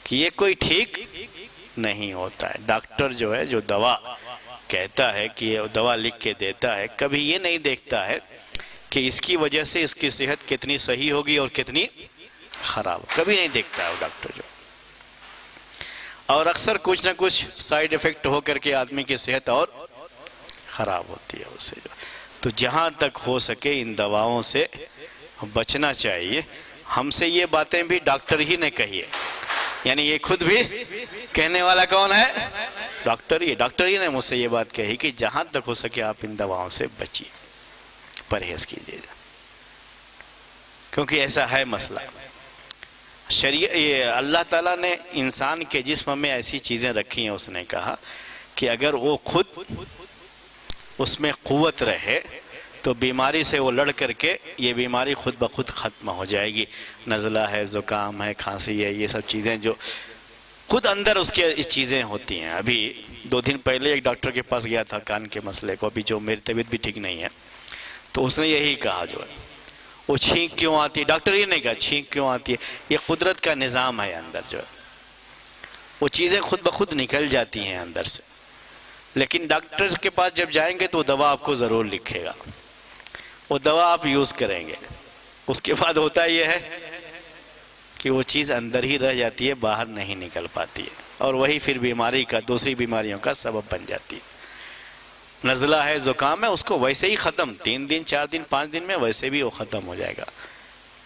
کہ یہ کوئی ٹھیک نہیں ہوتا ہے۔ ڈاکٹر جو ہے جو دوا کہتا ہے کہ یہ دوا لکھ کے دیتا ہے، کبھی یہ نہیں دیکھتا ہے کہ اس کی وجہ سے اس کی صحت کتنی صحیح ہوگی اور کتنی خراب، کبھی نہیں دیکھتا ہے وہ ڈاکٹر جو، اور اکثر کچھ نہ کچھ سائیڈ ایفیکٹ ہو کر کے آدمی کی صحت اور خراب ہوتی ہے اس سے جو۔ تو جہاں تک ہو سکے ان دواؤں سے بچنا چاہیے۔ ہم سے یہ باتیں بھی ڈاکٹر ہی نے کہی ہے، یعنی یہ خود بھی کہنے والا کون ہے؟ ڈاکٹر ہی نے مجھ سے یہ بات کہی کہ جہاں تک ہو سکے آپ ان دواؤں سے بچیے، پرہیز کیجیے، کیونکہ ایسا ہے مسئلہ۔ یہ اللہ تعالیٰ نے انسان کے جسم میں ایسی چیزیں رکھی ہیں، اس نے کہا کہ اگر وہ خود اس میں قوت رہے تو بیماری سے وہ لڑ کر کے یہ بیماری خود بخود ختم ہو جائے گی۔ نزلہ ہے، زکام ہے، کھانسی ہے، یہ سب چیزیں جو خود اندر اس کے اس چیزیں ہوتی ہیں۔ ابھی 2 دن پہلے ایک ڈاکٹر کے پاس گیا تھا کان کے مسئلے کو، ابھی جو میری طبیعت بھی ٹھیک نہیں ہے، تو اس نے یہی کہا جو ہے وہ چھینک کیوں آتی ہے، ڈاکٹر یہ نہیں کہا چھینک کیوں آتی ہے، یہ قدرت کا نظام ہے اندر جو ہے، وہ چیزیں خود بخود نکل جاتی ہیں اندر سے۔ لیکن ڈاکٹر کے پاس جب جائیں گے تو وہ دوا آپ کو ضرور لکھے گا، وہ دوا آپ یوز کریں گے، اس کے بعد ہوتا یہ ہے کہ وہ چیز اندر ہی رہ جاتی ہے، باہر نہیں نکل پاتی ہے، اور وہی پھر بیماری کا، دوسری بیماریوں کا سبب بن جاتی ہے۔ نزلہ ہے، زکام ہے، اس کو ویسے ہی ختم، 3 دن 4 دن 5 دن میں ویسے بھی وہ ختم ہو جائے گا،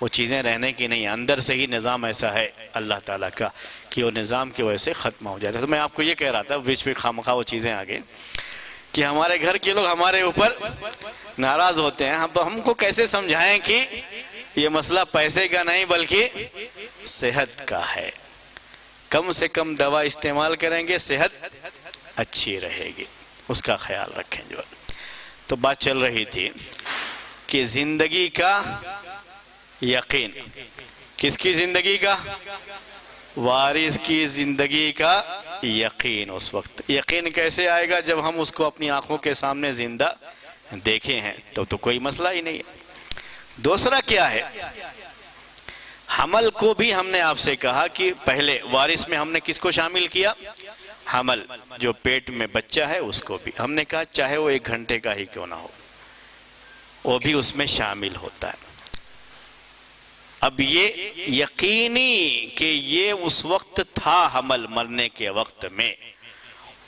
وہ چیزیں رہنے کی نہیں، اندر سے ہی نظام ایسا ہے اللہ تعالیٰ کا کہ وہ نظام کی وجہ سے ختم ہو جاتا ہے۔ تو میں آپ کو یہ کہہ رہا تھا، بیچ میں خامخواہ وہ چیزیں آ گئی کہ ہمارے گھر کے لوگ ہمارے اوپر ناراض ہوتے ہیں، ہم کو کیسے سمجھائیں کہ یہ مسئلہ پیسے کا نہیں بلکہ صحت کا ہے۔ کم سے کم دوا استعمال کریں گے صحت اچھی رہے گی، اس کا خیال رکھیں جو۔ تو بات چل رہی تھی کہ زندگی کا یقین، کس کی زندگی کا؟ وارث کی زندگی کا یقین۔ اس وقت یقین کیسے آئے گا؟ جب ہم اس کو اپنی آنکھوں کے سامنے زندہ دیکھے ہیں تو کوئی مسئلہ ہی نہیں ہے۔ دوسرا کیا ہے؟ حمل کو بھی ہم نے آپ سے کہا کہ پہلے وارث میں ہم نے کس کو شامل کیا؟ حمل، جو پیٹ میں بچہ ہے اس کو بھی ہم نے کہا چاہے وہ 1 گھنٹے کا ہی کیوں نہ ہو، وہ بھی اس میں شامل ہوتا ہے۔ اب یہ یقینی کہ یہ اس وقت تھا، حمل مرنے کے وقت میں،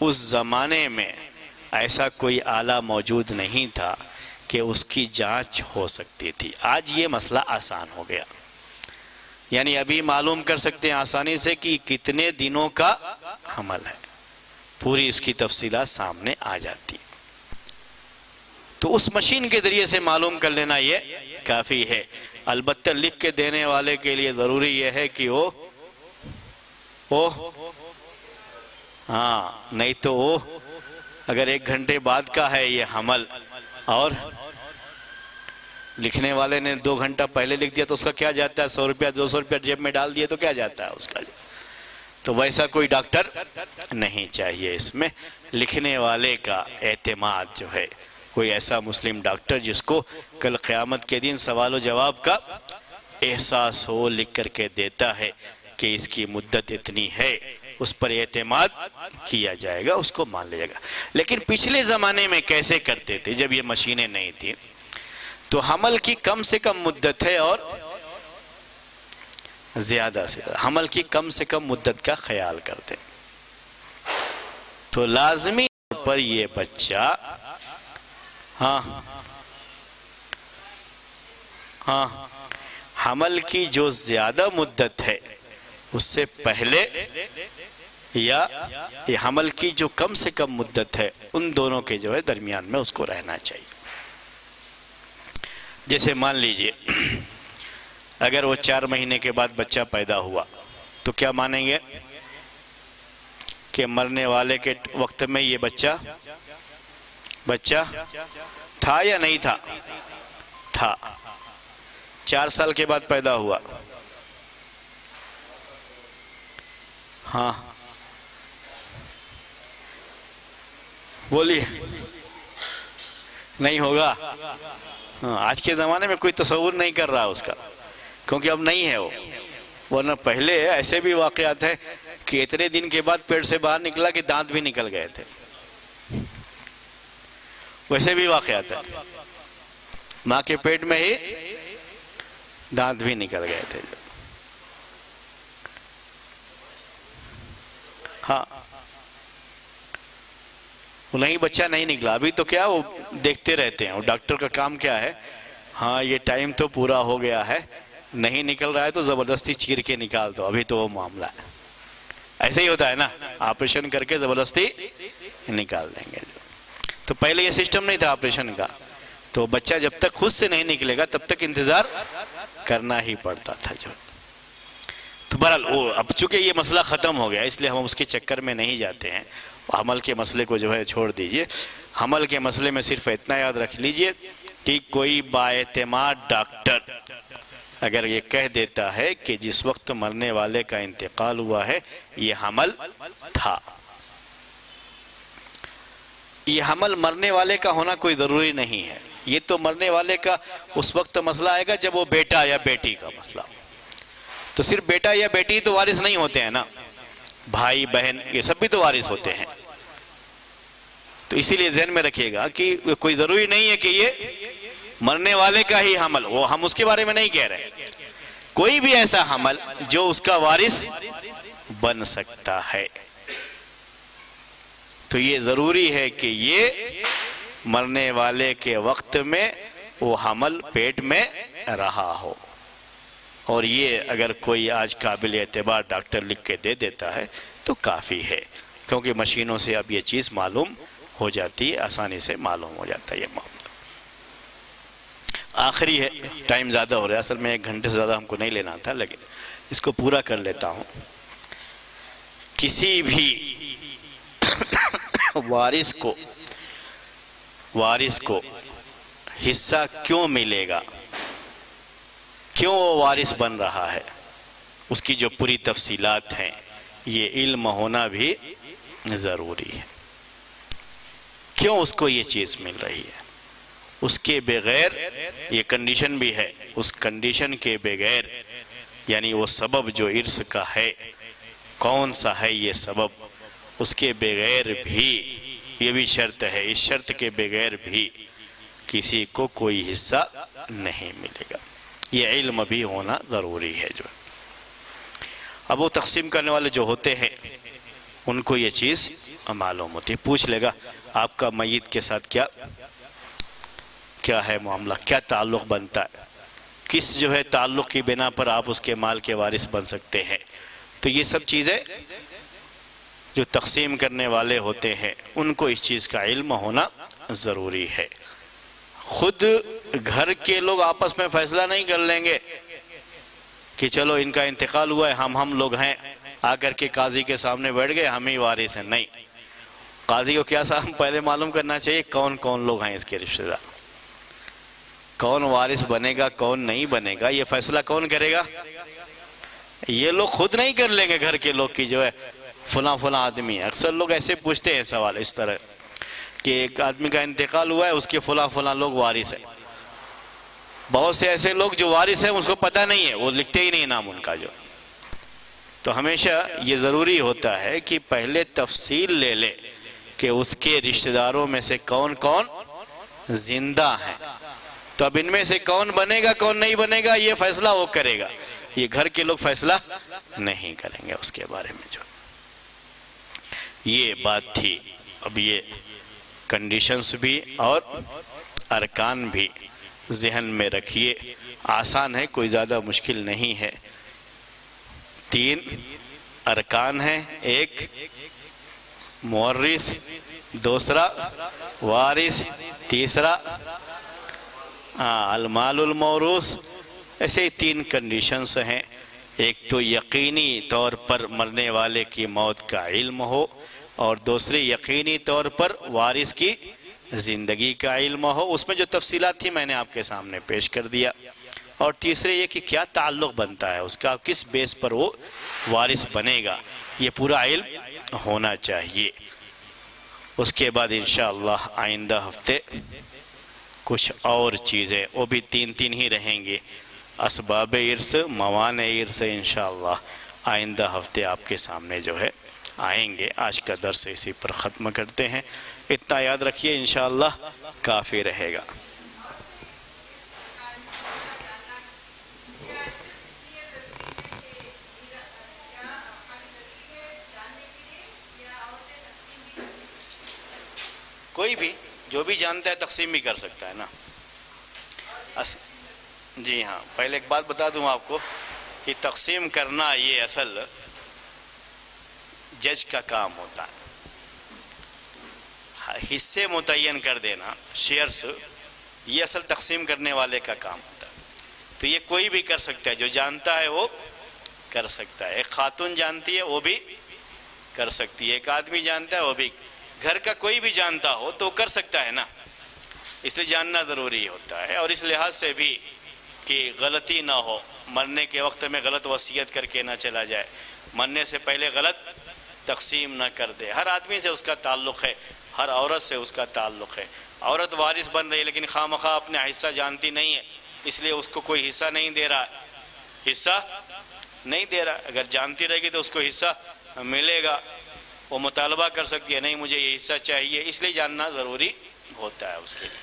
اس زمانے میں ایسا کوئی آلہ موجود نہیں تھا کہ اس کی جانچ ہو سکتی تھی۔ آج یہ مسئلہ آسان ہو گیا، یعنی ابھی معلوم کر سکتے ہیں آسانی سے کہ کتنے دنوں کا حمل ہے، پوری اس کی تفصیلات سامنے آ جاتی۔ تو اس مشین کے ذریعے سے معلوم کر لینا یہ کافی ہے۔ البتہ لکھ کے دینے والے کے لیے ضروری یہ ہے کہ وہ نہیں تو وہ اگر 1 گھنٹے بعد کا ہے یہ حمل اور لکھنے والے نے 2 گھنٹہ پہلے لکھ دیا تو اس کا کیا جاتا ہے؟ 100 روپیہ 200 روپیہ جیب میں ڈال دیا تو کیا جاتا ہے اس کا؟ تو ویسا کوئی ڈاکٹر نہیں چاہیے اس میں۔ لکھنے والے کا اعتماد جو ہے، کوئی ایسا مسلم ڈاکٹر جس کو کل قیامت کے دن سوال و جواب کا احساس ہو، لکھ کر کے دیتا ہے کہ اس کی مدت اتنی ہے، اس پر اعتماد کیا جائے گا، اس کو مان لیا جائے گا۔ لیکن پچھلے زمانے میں کیسے کرتے تھے جب یہ مشینیں نہیں تھیں؟ تو حمل کی کم سے کم مدت ہے اور زیادہ سے زیادہ حمل کی کم سے کم مدت کا خیال کرتے، تو لازمی طور پر یہ بچہ حمل کی جو زیادہ مدت ہے اس سے پہلے یا حمل کی جو کم سے کم مدت ہے ان دونوں کے جو ہے درمیان میں اس کو رہنا چاہیے۔ جیسے مان لیجئے اگر وہ 4 مہینے کے بعد بچہ پیدا ہوا تو کیا مانیں گے کہ مرنے والے کے وقت میں یہ بچہ تھا یا نہیں تھا؟ تھا۔ 4 سال کے بعد پیدا ہوا، بولیے نہیں ہوگا؟ آج کے زمانے میں کوئی تصور نہیں کر رہا اس کا، کیونکہ اب نہیں ہے وہ، ورنہ پہلے ایسے بھی واقعات ہیں کہ اتنے دن کے بعد پیٹ سے باہر نکلا کہ دانت بھی نکل گئے تھے، ویسے بھی واقعات ہیں، ماں کے پیٹ میں ہی دانت بھی نکل گئے تھے۔ نہیں بچہ نہیں نکلا ابھی تو کیا وہ دیکھتے رہتے ہیں، اور ڈاکٹر کا کام کیا ہے؟ یہ ٹائم تو پورا ہو گیا ہے، نہیں نکل رہا ہے تو زبردستی چیر کے نکال دو، ابھی تو وہ معاملہ ہے۔ ایسے ہی ہوتا ہے نا، آپریشن کر کے زبردستی نکال دیں گے۔ تو پہلے یہ سسٹم نہیں تھا آپریشن کا، تو بچہ جب تک خود سے نہیں نکلے گا تب تک انتظار کرنا ہی پڑتا تھا جو۔ تو بہرحال اب چونکہ یہ مسئلہ ختم ہو گیا اس لیے ہم اس کے چکر میں نہیں جاتے ہیں، حمل کے مسئلے کو جو ہے چھوڑ دیجئے۔ حمل کے مسئلے میں صرف اتنا یاد رکھ لیجئے کہ کوئی بااعتماد ڈاکٹر اگر یہ کہہ دیتا ہے کہ جس وقت مرنے والے کا انتقال ہوا ہے یہ حمل تھا، یہ حمل مرنے والے کا ہونا کوئی ضروری نہیں ہے، یہ تو مرنے والے کا اس وقت مسئلہ آئے گا جب وہ بیٹا یا بیٹی کا مسئلہ، تو صرف بیٹا یا بیٹی تو وارث نہیں ہوتے ہیں نا، بھائی بہن یہ سب بھی تو وارث ہوتے ہیں۔ تو اسی لیے ذہن میں رکھیے گا کہ کوئی ضروری نہیں ہے کہ یہ مرنے والے کا ہی حمل، وہ ہم اس کے بارے میں نہیں کہہ رہے، کوئی بھی ایسا حمل جو اس کا وارث بن سکتا ہے، تو یہ ضروری ہے کہ یہ مرنے والے کے وقت میں وہ حمل پیٹ میں رہا ہو، اور یہ اگر کوئی آج قابل اعتبار ڈاکٹر لکھ کے دے دیتا ہے تو کافی ہے، کیونکہ مشینوں سے اب یہ چیز معلوم ہو جاتی ہے، آسانی سے معلوم ہو جاتا ہے یہ معاملہ۔ آخری ہے، ٹائم زیادہ ہو رہا ہے، اصل میں 1 گھنٹے سے زیادہ ہم کو نہیں لینا تھا، لیکن اس کو پورا کر لیتا ہوں۔ کسی بھی وارث کو حصہ کیوں ملے گا، کیوں وہ وارث بن رہا ہے، اس کی جو پوری تفصیلات ہیں یہ علم ہونا بھی ضروری ہے۔ کیوں اس کو یہ چیز مل رہی ہے، اس کے بغیر یہ کنڈیشن بھی ہے، اس کنڈیشن کے بغیر یعنی وہ سبب جو ارث کا ہے کون سا ہے یہ سبب، اس کے بغیر بھی یہ بھی شرط ہے، اس شرط کے بغیر بھی کسی کو کوئی حصہ نہیں ملے گا، یہ علم بھی ہونا ضروری ہے۔ جو اب وہ تقسیم کرنے والے جو ہوتے ہیں ان کو یہ چیز معلوم ہوتی ہے، پوچھ لے گا آپ کا میت کے ساتھ کیا ہے معاملہ، کیا تعلق بنتا ہے، کس جو ہے تعلق کی بنا پر آپ اس کے مال کے وارث بن سکتے ہیں۔ تو یہ سب چیزیں جو تقسیم کرنے والے ہوتے ہیں ان کو اس چیز کا علم ہونا ضروری ہے۔ خود گھر کے لوگ آپس میں فیصلہ نہیں کر لیں گے کہ چلو ان کا انتقال ہوا ہے، ہم لوگ ہیں، آ کر کے قاضی کے سامنے بیٹھ گئے ہم ہی وارث ہیں، نہیں، قاضی کو کیا پہلے معلوم کرنا چاہیے کون کون لوگ ہیں اس کے رشتہ دار، کون وارث بنے گا کون نہیں بنے گا، یہ فیصلہ کون کرے گا، یہ لوگ خود نہیں کر لیں گے گھر کے لوگ کی جو ہے فلاں آدمی ہے۔ اکثر لوگ ایسے پوچھتے ہیں سوال اس طرح کہ ایک آدمی کا انتقال ہوا ہے اس کے فلاں لوگ وارث ہیں، بہت سے ایسے لوگ جو وارث ہیں اس کو پتہ نہیں ہے، وہ لکھتے ہی نہیں نام ان کا جو۔ تو ہمیشہ یہ ضروری ہوتا ہے کہ پہلے تفصیل لے لے کہ اس کے رشتہ داروں میں سے کون کون زندہ ہیں، تو اب ان میں سے کون بنے گا کون نہیں بنے گا یہ فیصلہ وہ کرے گا، یہ گھر کے لوگ فیصلہ نہیں کریں گے اس کے بارے میں۔ جو یہ بات تھی، اب یہ کنڈیشنز بھی اور ارکان بھی ذہن میں رکھیے، آسان ہے کوئی زیادہ مشکل نہیں ہے۔ 3 ارکان ہیں، ایک مورث، دوسرا وارث، تیسرا المال الموروث، ایسے ہی 3 کنڈیشنز ہیں، ایک تو یقینی طور پر مرنے والے کی موت کا علم ہو، اور دوسری یقینی طور پر وارث کی زندگی کا علم ہو، اس میں جو تفصیلات تھی میں نے آپ کے سامنے پیش کر دیا، اور تیسرے یہ کہ کیا تعلق بنتا ہے اس کا، کس بیس پر وہ وارث بنے گا، یہ پورا علم ہونا چاہیے۔ اس کے بعد انشاءاللہ آئندہ ہفتے کچھ اور چیزیں، وہ بھی 3 ہی رہیں گے، اسباب ارث، موانع ارث، انشاءاللہ آئندہ ہفتے آپ کے سامنے جو ہے آئیں گے۔ آج کا درس اسی پر ختم کرتے ہیں، اتنا یاد رکھیے انشاءاللہ کافی رہے گا۔ کوئی بھی جو بھی جانتا ہے تقسیم بھی کر سکتا ہے نا۔ جی ہاں، پہلے ایک بات بتا دوں آپ کو کہ تقسیم کرنا یہ اصل جج کا کام ہوتا ہے، حصے متعین کر دینا، شیئرز، یہ اصل تقسیم کرنے والے کا کام ہوتا ہے۔ تو یہ کوئی بھی کر سکتا ہے، جو جانتا ہے وہ کر سکتا ہے، ایک خاتون جانتی ہے وہ بھی کر سکتی ہے، ایک آدمی جانتا ہے وہ بھی، گھر کا کوئی بھی جانتا ہو تو کر سکتا ہے نا، اس لیے جاننا ضروری ہوتا ہے۔ اور اس لحاظ سے بھی کہ غلطی نہ ہو، مرنے کے وقت میں غلط وصیت کر کے نہ چلا جائے، مرنے سے پہلے غلط تقسیم نہ کر دے۔ ہر آدمی سے اس کا تعلق ہے، ہر عورت سے اس کا تعلق ہے، عورت وارث بن رہی ہے لیکن خواہ مخواہ اپنے حصہ جانتی نہیں ہے، اس لیے اس کو کوئی حصہ نہیں دے رہا، حصہ نہیں دے رہا، اگر جانتی رہے گی تو اس کو حصہ ملے گا، وہ مطالبہ کر سکتی ہے نہیں مجھے یہ حصہ چاہیے، اس لیے جاننا ضروری ہوتا ہے اس کے لیے۔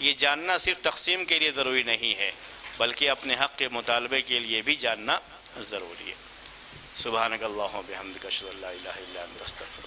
یہ جاننا صرف تقسیم کے لیے ضروری نہیں ہے بلکہ اپنے حق کے مطالبے کے لیے بھی جاننا ضروری ہے۔ سبحانک اللہم و بحمدک اشہد ان لا الہ الا انت استغفرک۔